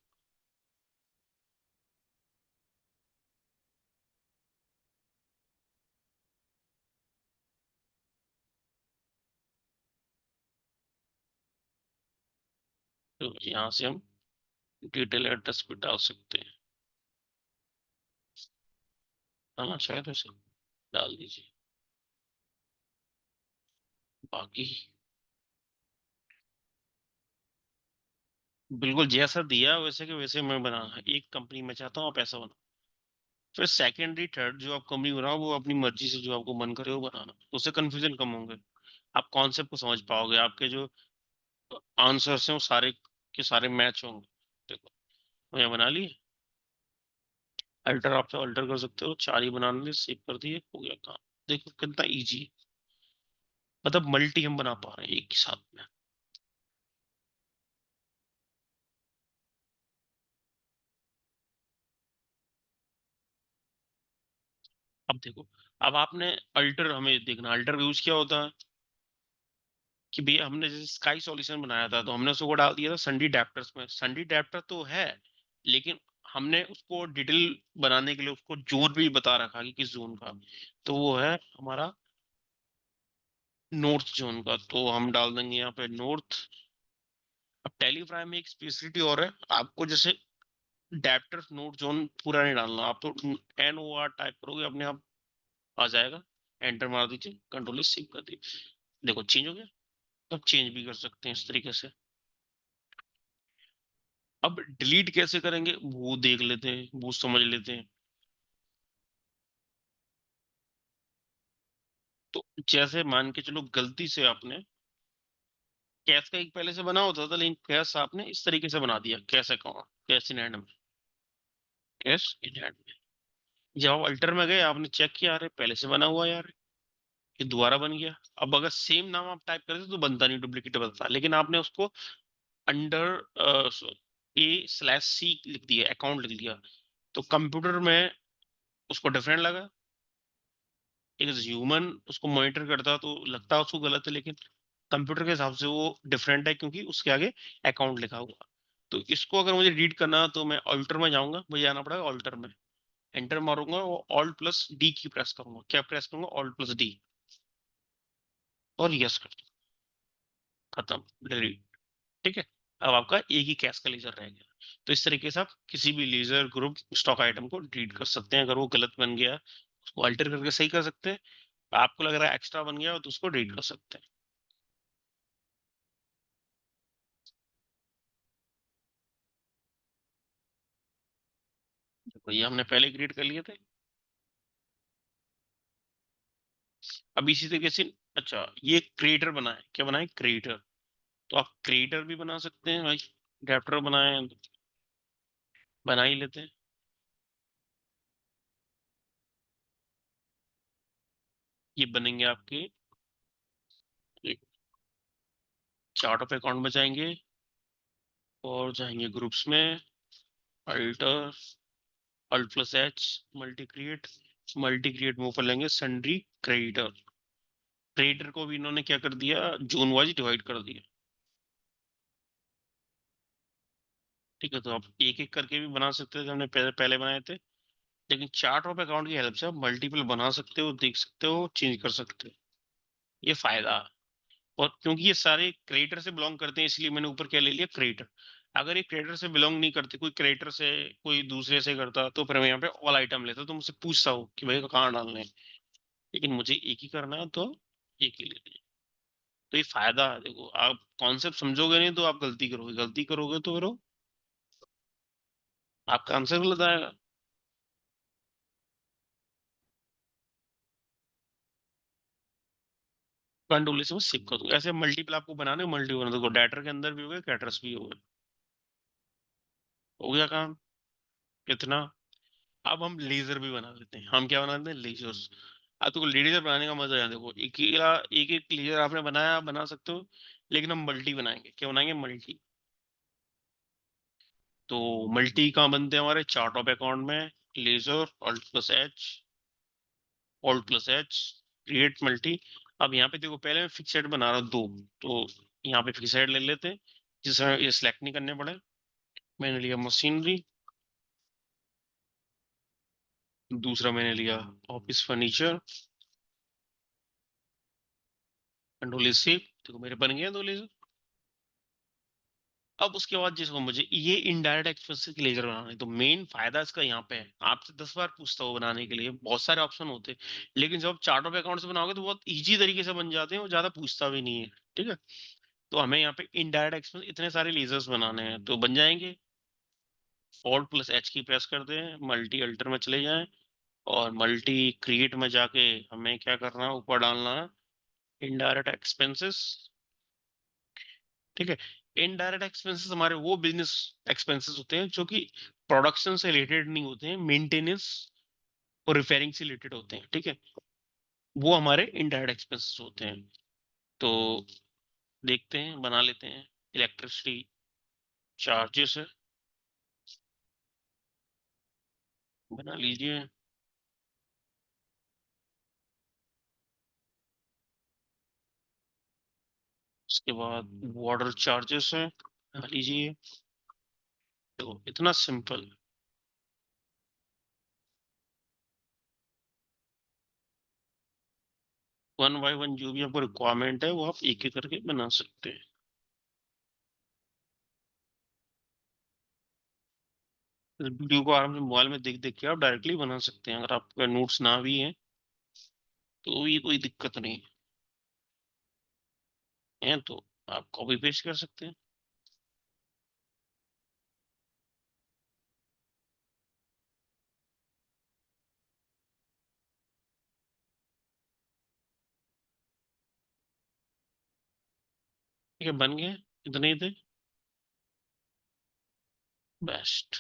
तो यहाँ से हम डिटेल एड्रेस भी डाल सकते हैं। हाँ शायद वैसे डाल दीजिए। बाकी बिल्कुल जैसा दिया वैसे के वैसे मैं बनाना है। एक कंपनी में चाहता हूँ आप ऐसा बना। फिर सेकेंडरी थर्ड जो आप कंपनी बनाओ वो अपनी मर्जी से जो आपको मन करे वो बनाना, तो उससे कंफ्यूजन कम होंगे। आप कॉन्सेप्ट को समझ पाओगे, आपके जो आंसर्स हैं वो सारे के सारे मैच होंगे। देखो मैं बना लिए। अल्टर आप अल्टर कर सकते हो, 4 ही बनाने लिए सेव कर दिए, हो गया काम। देखो कितना इजी, मतलब मल्टी हम बना पा रहे हैं एक ही साथ में। अब देखो, अब आपने अल्टर, हमें देखना अल्टर का यूज क्या होता है। कि भैया हमने जैसे स्काई सॉल्यूशन बनाया था तो हमने उसको डाल दिया था संडी डेप्टर्स में। संडी डेप्टर तो है, लेकिन हमने उसको डिटेल बनाने के लिए उसको जोन भी बता रखा कि किस जोन का। तो वो है हमारा नॉर्थ जोन का, तो हम डाल देंगे यहाँ पे नॉर्थ। अब टेलीप्राइम में एक स्पेसिलिटी और है, आपको जैसे डेप्टर नोट जोन पूरा नहीं डालना, आप तो NOR टाइप करोगे अपने आप आ जाएगा। एंटर मार दीजिए, कंट्रोल सेव कर दीजिए। देखो चेंज हो गया। तब चेंज भी कर सकते हैं इस तरीके से। अब डिलीट कैसे करेंगे वो देख लेते हैं, वो समझ लेते हैं। तो जैसे मान के चलो गलती से आपने कैश का एक पहले से बना होता था, लेकिन कैश आपने इस तरीके से बना दिया, cash account, cash in hand में, कैश इन हैंड में। जब आप अल्टर में गए आपने चेक किया, अरे पहले से बना हुआ यार, ये दोबारा बन गया। अब अगर सेम नाम आप टाइप करते तो बनता नहीं, डुप्लीकेट बनता, लेकिन आपने उसको अंडर A/C लिख दिया, अकाउंट लिख दिया। तो कंप्यूटर में उसको डिफरेंट लगा। एक ह्यूमन उसको मॉनिटर करता तो लगता उसको गलत है, लेकिन कंप्यूटर के हिसाब से वो डिफरेंट है क्योंकि उसके आगे अकाउंट लिखा हुआ। तो इसको अगर मुझे रीड करना तो मैं ऑल्टर में जाऊंगा, मुझे जाना पड़ेगा ऑल्टर में। एंटर मारूंगा और Alt+D की प्रेस करूंगा, क्या प्रेस करूंगा? Alt+D, और यस कर दूं। खत्म, डिलीट। ठीक है। अब आपका एक ही कैश का लेजर रह गया। तो इस तरीके से आप किसी भी लेजर ग्रुप स्टॉक आइटम को डिलीट कर सकते हैं। अगर वो गलत बन गया उसको अल्टर करके सही कर सकते हैं। आपको लग रहा है एक्स्ट्रा बन गया हो तो उसको डिलीट कर सकते हैं। देखो ये हमने पहले क्रिएट कर लिए थे। अब इसी तरीके से, अच्छा ये क्रिएटर बना है, क्या बना है? क्रिएटर। तो आप क्रिएटर भी बना सकते हैं भाई, अडेप्टर बनाए हैं तो बना ही लेते हैं। ये बनेंगे आपके, चार्ट ऑफ अकाउंट में जाएंगे और जाएंगे ग्रुप्स में, alter, Alt+H, multi create. Multi create में ऊपर लेंगे सन्ड्री क्रेडिटर। क्रिएटर को भी इन्होंने क्या कर दिया, जोन वाइज डिवाइड कर दिया। ठीक है, तो आप एक एक करके भी बना सकते थे, हमने पहले पहले बनाए थे। लेकिन चार्ट ऑफ अकाउंट की हेल्प से आप मल्टीपल बना सकते हो, देख सकते हो, चेंज कर सकते हो। ये फायदा है। और क्योंकि ये सारे क्रिएटर से बिलोंग करते हैं, इसलिए मैंने ऊपर क्या ले लिया, क्रिएटर। अगर ये क्रिएटर से बिलोंग नहीं करते, कोई क्रिएटर से कोई दूसरे से करता, तो फिर मैं यहाँ पे ऑल आइटम लेता, तो मुझसे पूछता हूँ कि भाई कहाँ डालने हैं। लेकिन मुझे एक ही करना है, तो एक ही ले लिया। तो ये फायदा है। देखो, आप कॉन्सेप्ट समझोगे नहीं तो आप गलती करोगे, गलती करोगे तो फिर आपका आंसर गलत आएगा। कंट्रोल से मैं सेव कर दूंगा। ऐसे मल्टीपल आपको बनाने, मल्टीपल बना, देखो डाटर के अंदर भी हो गए, कैटर्स भी हो गए। हो गया काम इतना। अब हम लेजर भी बना लेते हैं। हम क्या बनाते हैं, लेजर्स। अब तो लेजर बनाने का मजा है। देखो, एक एक लेजर आपने बनाया, आप बना सकते हो। लेकिन हम मल्टी बनाएंगे। क्या बनाएंगे, मल्टी। तो मल्टी कहाँ बनते हैं, हमारे चार्ट ऑफ अकाउंट में। Ledger, alt plus H, alt plus H, create multi. अब यहाँ पे देखो, पहले मैं फिक्सेड बना रहा हूँ दो। तो यहाँ पे फिक्सेड ले लेते हैं, जिसमें ये सिलेक्ट नहीं करने पड़े। मैंने लिया मशीनरी। दूसरा मैंने लिया ऑफिस फर्नीचर। Control C. देखो मेरे बन गए दो लेजर। अब उसके बाद जिसको मुझे ये इनडायरेक्ट एक्सपेंसेस की लेजर बनाना है, तो मेन फायदा इसका यहाँ पे है। आपसे 10 बार पूछता हो बनाने के लिए, बहुत सारे ऑप्शन होते हैं। लेकिन जब आप चार्ट ऑफ अकाउंट से बनाओगे तो बहुत इजी तरीके से बन जाते हैं, और ज्यादा पूछता भी नहीं है। ठीक है, तो हमें यहाँ पे इनडायरेक्ट एक्सपेंस इतने सारे लेजर्स बनाने हैं, तो बन जाएंगे। ऑल्ट प्लस एच की प्रेस करते हैं, मल्टी अल्टर में चले जाएं, और मल्टी क्रिएट में जाके हमें क्या करना है, ऊपर डालना है इनडायरेक्ट एक्सपेंसेस। ठीक है, इनडायरेक्ट एक्सपेंसेस हमारे वो बिजनेस एक्सपेंसेस होते हैं जो कि प्रोडक्शन से रिलेटेड नहीं होते हैं, मेंटेनेंस और रिपेयरिंग से रिलेटेड होते हैं। ठीक है, वो हमारे इनडायरेक्ट एक्सपेंसेस होते हैं। तो देखते हैं, बना लेते हैं। इलेक्ट्रिसिटी चार्जेस है, बना लीजिए। उसके बाद वाटर चार्जेस है, बना लीजिए। देखो इतना सिंपल। 1 बाय 1 जो भी आपको रिक्वायरमेंट है, वो आप एक एक करके बना सकते हैं। इस वीडियो को आराम से मोबाइल में देख देख के आप डायरेक्टली बना सकते हैं। अगर आपका नोट्स ना भी है तो ये कोई दिक्कत नहीं है, तो आप कॉपी पेस्ट कर सकते हैं। ठीक है, बन गए। इतने ही थे, बेस्ट।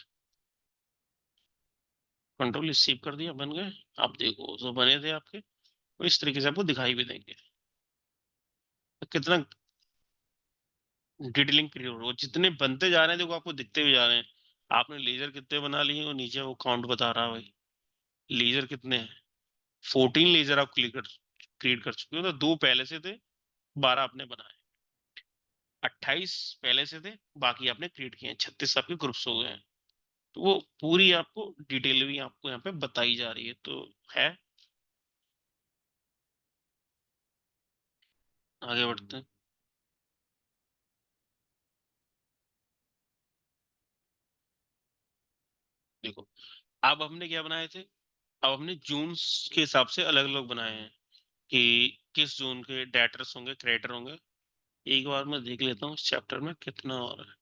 कंट्रोल सेव कर दिया, बन गए। आप देखो जो बने थे आपके, वो इस तरीके से आपको दिखाई भी देंगे। तो कितना डिटेलिंग पीरियड हो, जितने बनते जा रहे हैं देखो आपको दिखते भी जा रहे हैं। आपने लेजर कितने बना लिए, और नीचे वो काउंट बता रहा है भाई, लेजर कितने हैं। 14 लेजर आप क्रिएट कर चुके हो, तो दो पहले से थे, 12 आपने बनाए। 28 पहले से थे, बाकी आपने क्रिएट किए हैं। 36 आपके ग्रुप्स हो गए हैं। तो वो पूरी आपको डिटेल भी आपको यहाँ पे बताई जा रही है, तो है। आगे बढ़ते हैं। देखो, अब हमने क्या बनाए थे, अब हमने जून के हिसाब से अलग अलग बनाए हैं, कि किस जून के डेटर्स होंगे, क्रेडिटर होंगे। एक बार मैं देख लेता हूँ इस चैप्टर में कितना और है।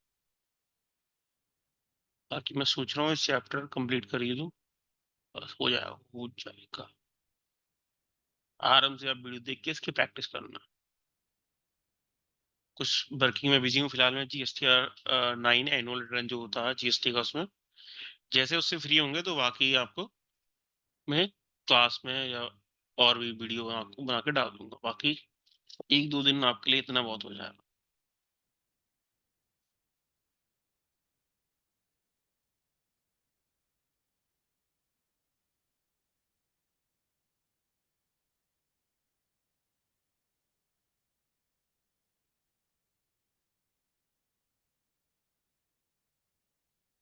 बाकी मैं सोच रहा हूँ इस चैप्टर कंप्लीट कर ही दूँ, बस हो जाएगा। आराम से आप वीडियो देख के इसकी प्रैक्टिस करना। कुछ वर्किंग में बिजी हूँ फिलहाल। में जीएसटी 9 एनुअल रिटर्न जो होता है जीएसटी का, उसमें जैसे उससे फ्री होंगे तो बाकी आपको मैं क्लास में या और भी वीडियो आपको बना के डाल दूंगा। बाकी 1-2 दिन आपके लिए इतना बहुत हो जाएगा।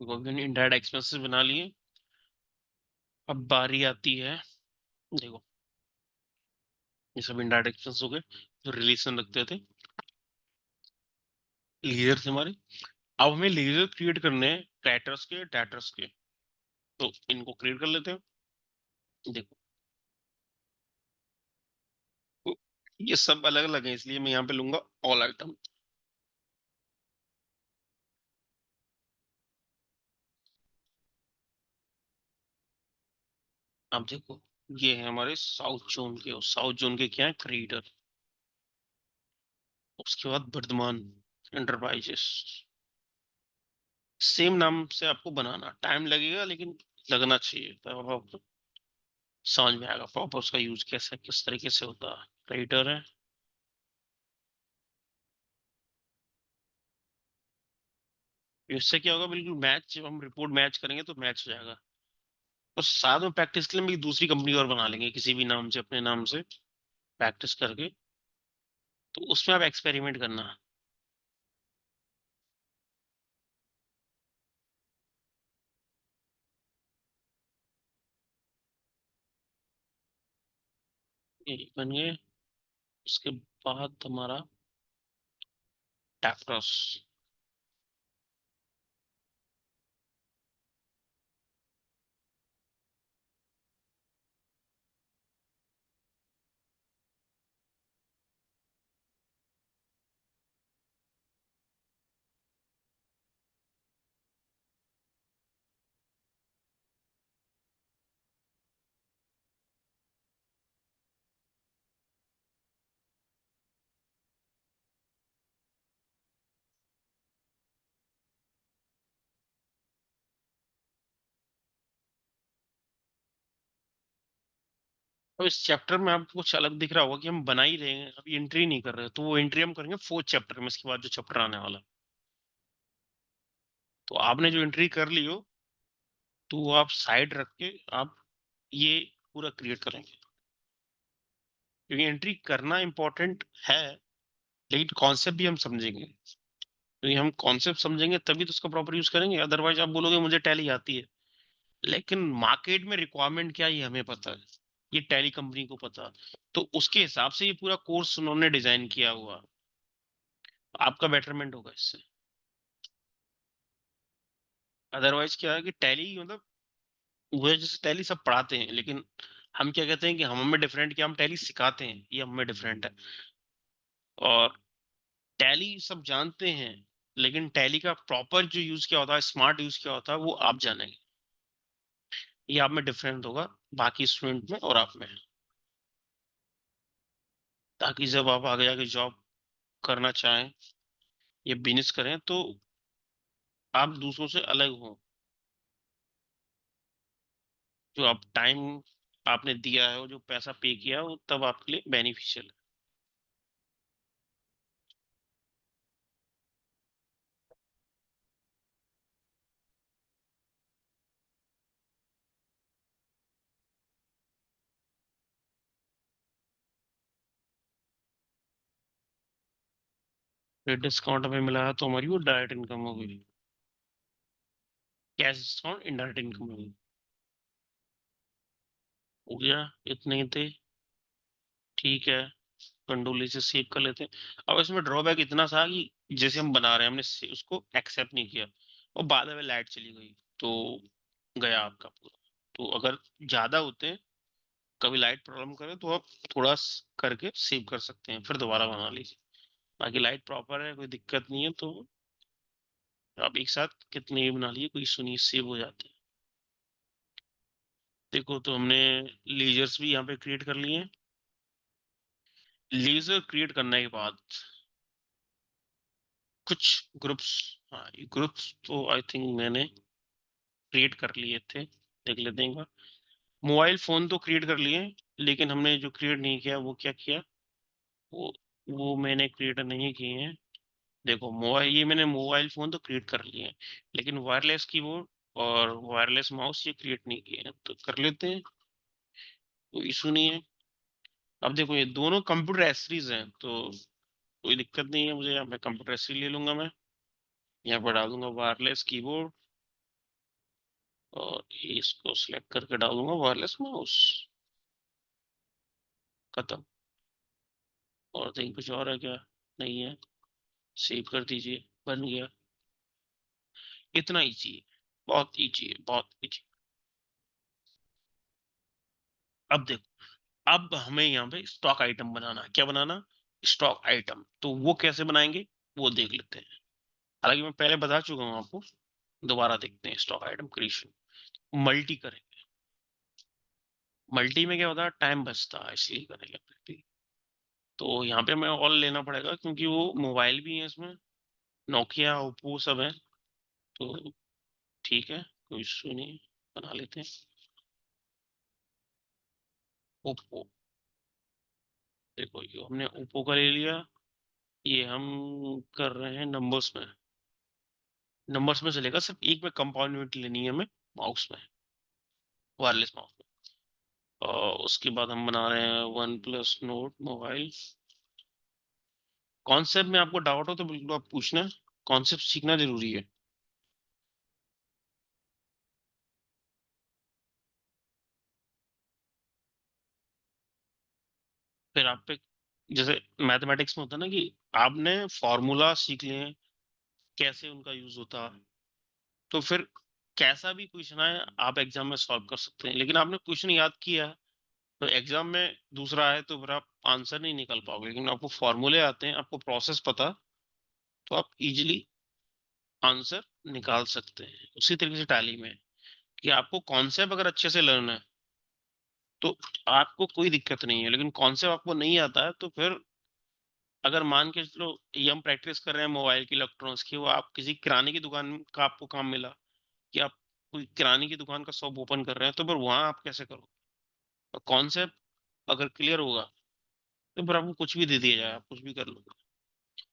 इनडायरेक्ट एक्सपेंसेस बना लिए। अब बारी आती है, देखो ये सब इनडायरेक्ट एक्सपेंस हो गए जो रिलेशन रखते थे, लीजर थे हमारे। अब हमें लीजर क्रिएट करने हैं क्रेडिटर्स के, डेटर्स के। तो इनको क्रिएट कर लेते हैं। देखो तो ये सब अलग अलग है, इसलिए मैं यहाँ पे लूंगा ऑल आइटम। अब देखो ये है हमारे साउथ जोन के, और साउथ जोन के क्या है, क्रिएटर। उसके बाद वर्धमान एंटरप्राइजेस। सेम नाम से आपको बनाना टाइम लगेगा, लेकिन लगना चाहिए, तब आपको समझ में आएगा प्रॉपर उसका यूज कैसे किस तरीके से होता है। क्रिएटर है, इससे क्या होगा, बिल्कुल मैच, जब हम रिपोर्ट मैच करेंगे तो मैच हो जाएगा। और साथ में प्रैक्टिस के लिए हम एक दूसरी कंपनी और बना लेंगे किसी भी नाम से, अपने नाम से प्रैक्टिस करके। तो उसमें आप एक्सपेरिमेंट करना। ये बन गए। उसके बाद हमारा टैप्टस। अब इस चैप्टर में आपको कुछ अलग दिख रहा होगा कि हम बना ही रहे हैं, अभी एंट्री नहीं कर रहे, तो वो एंट्री हम करेंगे फोर्थ चैप्टर में, इसके बाद जो चैप्टर आने वाला है। तो आपने जो एंट्री कर ली हो, तो वो आप साइड रख के आप ये पूरा क्रिएट करेंगे, क्योंकि एंट्री करना इंपॉर्टेंट है, लेकिन कॉन्सेप्ट भी हम समझेंगे। क्योंकि हम कॉन्सेप्ट समझेंगे तभी तो उसका प्रॉपर यूज करेंगे, अदरवाइज आप बोलोगे मुझे टैली आती है, लेकिन मार्केट में रिक्वायरमेंट क्या है ये हमें पता है, ये टैली कंपनी को पता है। तो उसके हिसाब से ये पूरा कोर्स उन्होंने डिजाइन किया हुआ। आपका बेटरमेंट होगा इससे। अदरवाइज क्या है कि टैली मतलब वो है, जैसे टैली सब पढ़ाते हैं, लेकिन हम क्या कहते हैं कि हम में डिफरेंट, क्या हम टैली सिखाते हैं, ये हम में डिफरेंट है। और टैली सब जानते हैं, लेकिन टैली का प्रॉपर जो यूज क्या होता है, स्मार्ट यूज क्या होता है, वो आप जानेंगे। ये आप में डिफरेंट होगा बाकी स्टूडेंट में और आप में, ताकि जब आप आगे जाके जॉब करना चाहें या बिजनेस करें, तो आप दूसरों से अलग हो। जो आप टाइम आपने दिया है, वो जो पैसा पे किया है, वो तब आपके लिए बेनिफिशियल है। डिस्काउंट हमें मिला है, तो हमारी वो डायरेक्ट इनकम हो गई। कैश डिस्काउंट इनडायरेक्ट इनकम हो गई। हो गया, इतने ही थे। ठीक है, कंडोली से सेव कर लेते हैं। अब इसमें ड्रॉबैक इतना था कि जैसे हम बना रहे हैं, हमने उसको एक्सेप्ट नहीं किया, और बाद में लाइट चली गई, तो गया आपका पूरा। तो अगर ज्यादा होते हैं, कभी लाइट प्रॉब्लम करे, तो आप थोड़ा करके सेव कर सकते हैं, फिर दोबारा बना लीजिए। बाकी लाइट प्रॉपर है, कोई दिक्कत नहीं है, तो आप एक साथ कितने भी बना लिए, कोई इशू नहीं, सेव हो जाते हैं। देखो तो हमने लेजर्स भी यहाँ पे क्रिएट कर लिए हैं। लेजर क्रिएट करने के बाद कुछ ग्रुप्स, हाँ ये ग्रुप्स तो आई थिंक मैंने क्रिएट कर लिए थे, देख लेते हैं एक बार। मोबाइल फोन तो क्रिएट कर लिए, लेकिन हमने जो क्रिएट नहीं किया वो क्या किया, वो वो मैंने क्रिएट नहीं किए हैं। देखो मोबाइल, ये मैंने मोबाइल फोन तो क्रिएट कर लिए हैं, लेकिन वायरलेस कीबोर्ड और वायरलेस माउस ये क्रिएट नहीं किए हैं, तो कर लेते हैं, कोई इशू नहीं है। अब देखो ये दोनों कंप्यूटर एसेसरीज हैं, तो कोई दिक्कत नहीं है मुझे, यहाँ पे कंप्यूटर एसेसरी ले लूंगा मैं। यहाँ पर डाल दूंगा वायरलेस कीबोर्ड और इसको सिलेक्ट करके डालूंगा वायरलेस माउस, खत्म। और कहीं कुछ और है क्या? नहीं है। सेव कर दीजिए, बन गया। इतना इजी है, बहुत इजी है, बहुत इजी। अब देखो, अब हमें यहाँ पे स्टॉक आइटम बनाना है। क्या बनाना? Stock item. तो वो कैसे बनाएंगे वो देख लेते हैं। हालांकि मैं पहले बता चुका हूँ आपको, दोबारा देखते हैं। स्टॉक आइटम क्रिएशन, मल्टी करेंगे। मल्टी में क्या होता है, टाइम बचता है, इसलिए करेंगे मल्टी। तो यहाँ पे हमें ऑल लेना पड़ेगा, क्योंकि वो मोबाइल भी है इसमें, नोकिया ओप्पो सब है। तो ठीक है, कोई इशू नहीं, बना लेते हैं ओप्पो। देखो ये हमने ओप्पो का ले लिया। ये हम कर रहे हैं नंबर्स में। नंबर्स में चलेगा, सिर्फ एक में कंपाउंड यूनिट लेनी है हमें, माउस में, वायरलेस माउस में। और उसके बाद हम बना रहे हैं one plus note mobile. Concept में आपको डाउट हो तो बिल्कुल आप पूछना, कॉन्सेप्ट सीखना जरूरी है। फिर आप पे, जैसे मैथमेटिक्स में होता है ना कि आपने फॉर्मूला सीख लिए, कैसे उनका यूज होता है, तो फिर कैसा भी क्वेश्चन आए आप एग्जाम में सॉल्व कर सकते हैं। लेकिन आपने क्वेश्चन याद किया तो एग्जाम में दूसरा है तो फिर आप आंसर नहीं निकाल पाओगे। लेकिन आपको फॉर्मूले आते हैं, आपको प्रोसेस पता, तो आप इजीली आंसर निकाल सकते हैं। उसी तरीके से टैली में कि आपको कॉन्सेप्ट अगर अच्छे से लर्न है तो आपको कोई दिक्कत नहीं है। लेकिन कॉन्सेप्ट आपको नहीं आता है तो फिर, अगर मान के चलो ये हम प्रैक्टिस कर रहे हैं मोबाइल की, इलेक्ट्रॉनिक्स की, वो आप किसी किराने की दुकान का आपको काम मिला कि आप कोई किराने की दुकान का शॉप ओपन कर रहे हैं, तो फिर वहां आप कैसे करोगे? कॉन्सेप्ट अगर क्लियर होगा तो फिर आपको कुछ भी दे दिया जाए, आप कुछ भी कर लो।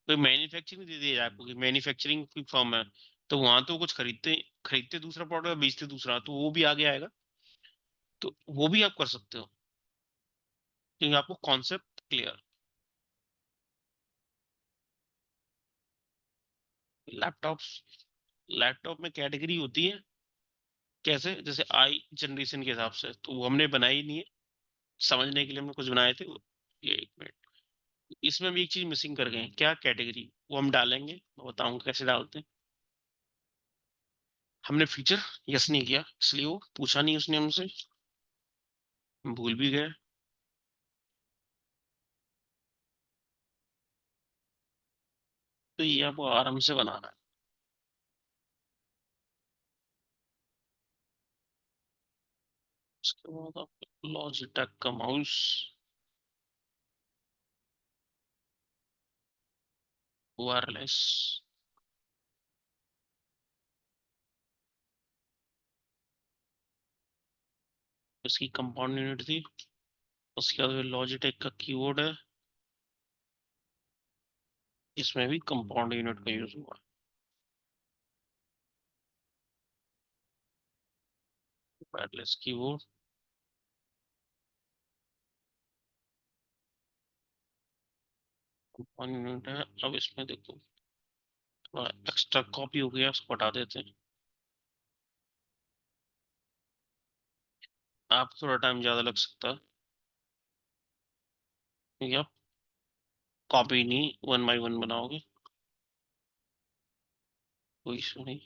कोई मैन्युफैक्चरिंग दे दिया जाए आपको कि मैन्युफैक्चरिंग की फर्म है, तो वहां तो कुछ खरीदते खरीदते दूसरा प्रोडक्ट, बेचते दूसरा, तो वो भी आगे आएगा। तो वो भी आप कर सकते हो, क्योंकि आपको कॉन्सेप्ट क्लियर। लैपटॉप, लैपटॉप में कैटेगरी होती है। कैसे? जैसे आई जनरेशन के हिसाब से, तो वो हमने बनाई नहीं है, समझने के लिए हमने कुछ बनाए थे ये एक मिनट। इसमें भी एक चीज मिसिंग कर गए हैं, क्या? कैटेगरी। वो हम डालेंगे, मैं बताऊंगा कैसे डालते हैं। हमने फीचर यस नहीं किया, इसलिए वो पूछा नहीं उसने हमसे, हम भूल भी गए। तो ये आपको आराम से बनाना है। उसके बाद आप लॉजिटेक का माउस, वायरलेस, इसकी कंपाउंड यूनिट थी। उसके बाद लॉजिटेक का कीबोर्ड है, इसमें भी कंपाउंड यूनिट का यूज हुआ। वायरलेस कीबोर्ड, कंपाउंड यूनिट है। अब इसमें देखो थोड़ा एक्स्ट्रा कॉपी हो गया, उसको हटा देते हैं। आप थोड़ा टाइम ज्यादा लग सकता है, क्योंकि आप कॉपी नहीं वन बाई वन बनाओगे। कोई इशू नहीं।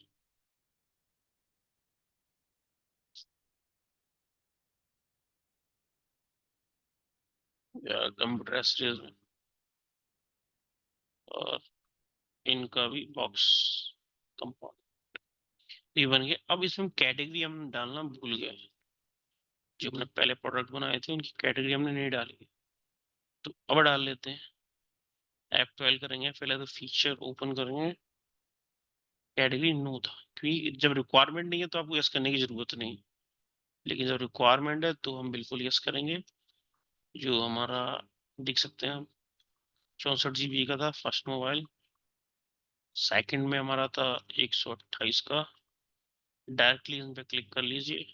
या कंप्यूटर स्टेज में, और इनका भी बॉक्स कंपाउंड, ये बन गया। अब इसमें कैटेगरी हम डालना भूल गए। जो हमने पहले प्रोडक्ट बनाए थे उनकी कैटेगरी हमने नहीं डाली, तो अब डाल लेते हैं। F12 करेंगे, पहले तो फीचर ओपन करेंगे। कैटेगरी नो था, क्योंकि जब रिक्वायरमेंट नहीं है तो आपको यस करने की जरूरत नहीं। लेकिन जब रिक्वायरमेंट है तो हम बिल्कुल यस करेंगे। जो हमारा, देख सकते हैं हम, 64 GB का था फर्स्ट मोबाइल। सेकंड में हमारा था 128 का। डायरेक्टली इन पे क्लिक कर लीजिए,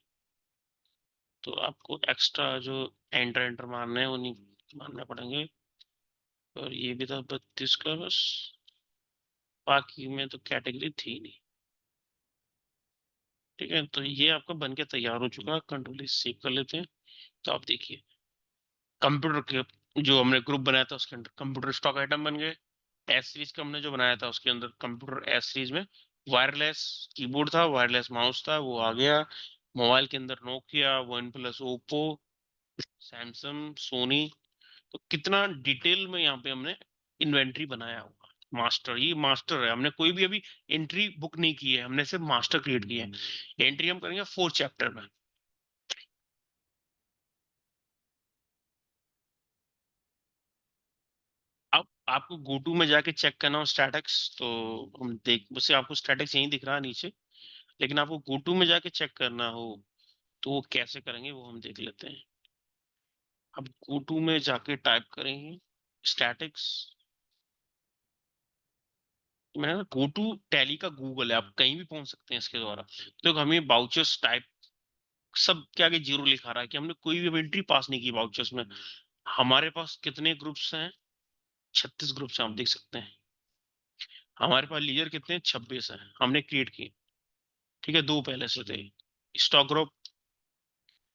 तो आपको एक्स्ट्रा जो एंटर एंटर मारने हैं वो नहीं मारने पड़ेंगे। और ये भी था 32 का बस। बाकी में तो कैटेगरी थी नहीं। ठीक है, तो ये आपका बन के तैयार हो चुका है। कंट्रोल इस सेव कर लेते हैं। तो आप देखिए कंप्यूटर के जो हमने ग्रुप बनाया था उसके अंदर कंप्यूटर स्टॉक आइटम बन गए। एस सीरीज का हमने जो बनाया था उसके अंदर कंप्यूटर एस सीरीज में वायरलेस कीबोर्ड था, वायरलेस माउस था, वो आ गया। मोबाइल के अंदर Nokia, OnePlus, Oppo, Samsung, Sony. तो कितना डिटेल में यहाँ पे हमने इन्वेंट्री बनाया हुआ। मास्टर, ये मास्टर है, हमने कोई भी अभी एंट्री बुक नहीं की है, हमने सिर्फ मास्टर क्रिएट किए हैं। एंट्री हम करेंगे 4 चैप्टर में। अब आपको गो टू में जाके चेक करना हो स्टैटिक्स, तो हम देख वैसे आपको स्टैटिक्स यहीं दिख रहा है नीचे, लेकिन आपको गो टू में जाके चेक करना हो तो वो कैसे करेंगे वो हम देख लेते हैं। अब गो टू में जाके टाइप करेंगे स्टैटिक्स। मैंने गो टू टैली का गूगल है, आप कहीं भी पहुंच सकते हैं इसके द्वारा। तो हमें बाउचर्स टाइप सब के आगे जीरो लिखा रहा है कि हमने कोई भी एंट्री पास नहीं की बाउचर्स में। हमारे पास कितने ग्रुप्स हैं? 36 ग्रुप्स हैं, आप देख सकते हैं। हमारे पास लीडर कितने? 26 हैं, हमने क्रिएट किए। ठीक है, दो पहले से थे। स्टॉक ग्रुप,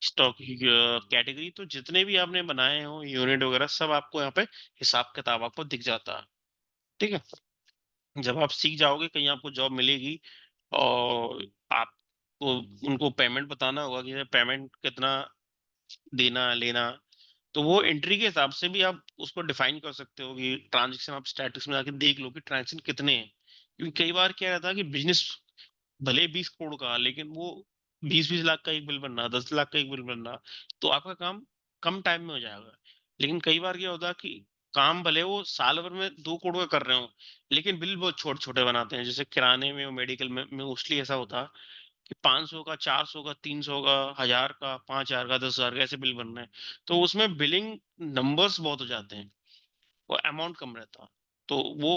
स्टॉक कैटेगरी, तो जितने भी आपने बनाए हो यूनिट वगैरह सब आपको यहाँ पे हिसाब किताब आपको दिख जाता है। ठीक है, जब आप सीख जाओगे कहीं आपको जॉब मिलेगी और आपको उनको पेमेंट बताना होगा कि पेमेंट कितना देना लेना, तो वो एंट्री के हिसाब से भी आप उसको डिफाइन कर सकते हो कि ट्रांजेक्शन आप स्टैटिक्स में जाके देख लो कि ट्रांजेक्शन कितने हैं। क्योंकि कई बार क्या रहता है कि बिजनेस भले 20 करोड़ का, लेकिन वो 20-20 लाख का एक बिल बन रहा, 10 लाख का एक बिल बन रहा, तो आपका काम कम टाइम में हो जाएगा। लेकिन कई बार क्या होता है कि काम भले वो साल भर में 2 करोड़ का कर रहे हो, लेकिन बिल बहुत छोटे छोटे बनाते हैं। जैसे किराने में और मेडिकल में मोस्टली ऐसा होता है कि 500 का, 400 का, 300 का, 1000 का, 5000 का, 10,000 का ऐसे बिल बन रहे हैं। तो उसमें बिलिंग नंबर्स बहुत हो जाते हैं, वो अमाउंट कम रहता। तो वो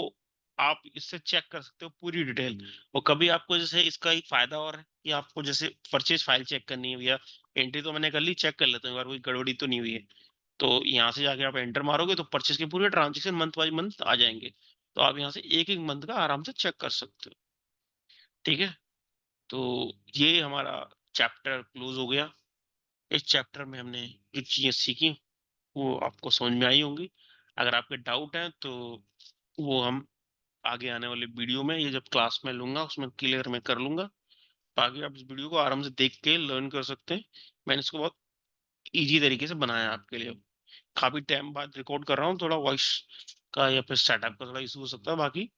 आप इससे चेक कर सकते हो पूरी डिटेल। और कभी आपको जैसे इसका एक फायदा और है कि आपको जैसे परचेज फाइल चेक करनी है भैया, एंट्री तो मैंने कर ली, चेक कर लेता हूँ एक बार कोई गड़बड़ी तो नहीं हुई है। तो यहाँ से जाके आप एंटर मारोगे तो परचेज के पूरे ट्रांजेक्शन मंथ बाय मंथ आ जाएंगे। तो आप यहाँ से एक एक मंथ का आराम से चेक कर सकते हो। ठीक है, तो ये हमारा चैप्टर क्लोज हो गया। इस चैप्टर में हमने जो चीजें सीखी वो आपको समझ में आई होंगी। अगर आपके डाउट हैं तो वो हम आगे आने वाले वीडियो में, ये जब क्लास में लूंगा उसमें क्लियर मैं कर लूंगा। बाकी आप इस वीडियो को आराम से देख के लर्न कर सकते हैं। मैंने इसको बहुत इजी तरीके से बनाया है आपके लिए। काफी टाइम बाद रिकॉर्ड कर रहा हूँ, थोड़ा वॉइस का या फिर सेटअप का थोड़ा इशू हो सकता है, बाकी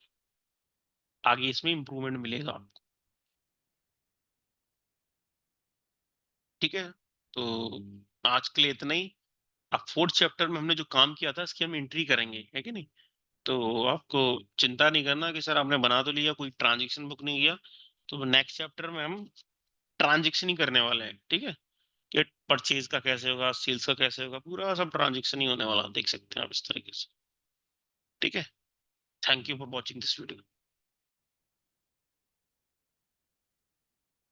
आगे इसमें इम्प्रूवमेंट मिलेगा आपको। ठीक है, तो आज के लिए इतना ही। अब फोर्थ चैप्टर में हमने जो काम किया था इसकी हम एंट्री करेंगे, है कि नहीं? तो आपको चिंता नहीं करना कि सर आपने बना तो लिया, कोई ट्रांजेक्शन बुक नहीं किया। तो नेक्स्ट चैप्टर में हम ट्रांजेक्शन ही करने वाले हैं। ठीक है, कि परचेज का कैसे होगा, सेल्स का कैसे होगा, पूरा सब ट्रांजेक्शन ही होने वाला, देख सकते हैं आप इस तरीके से। ठीक है, thank you for watching this video.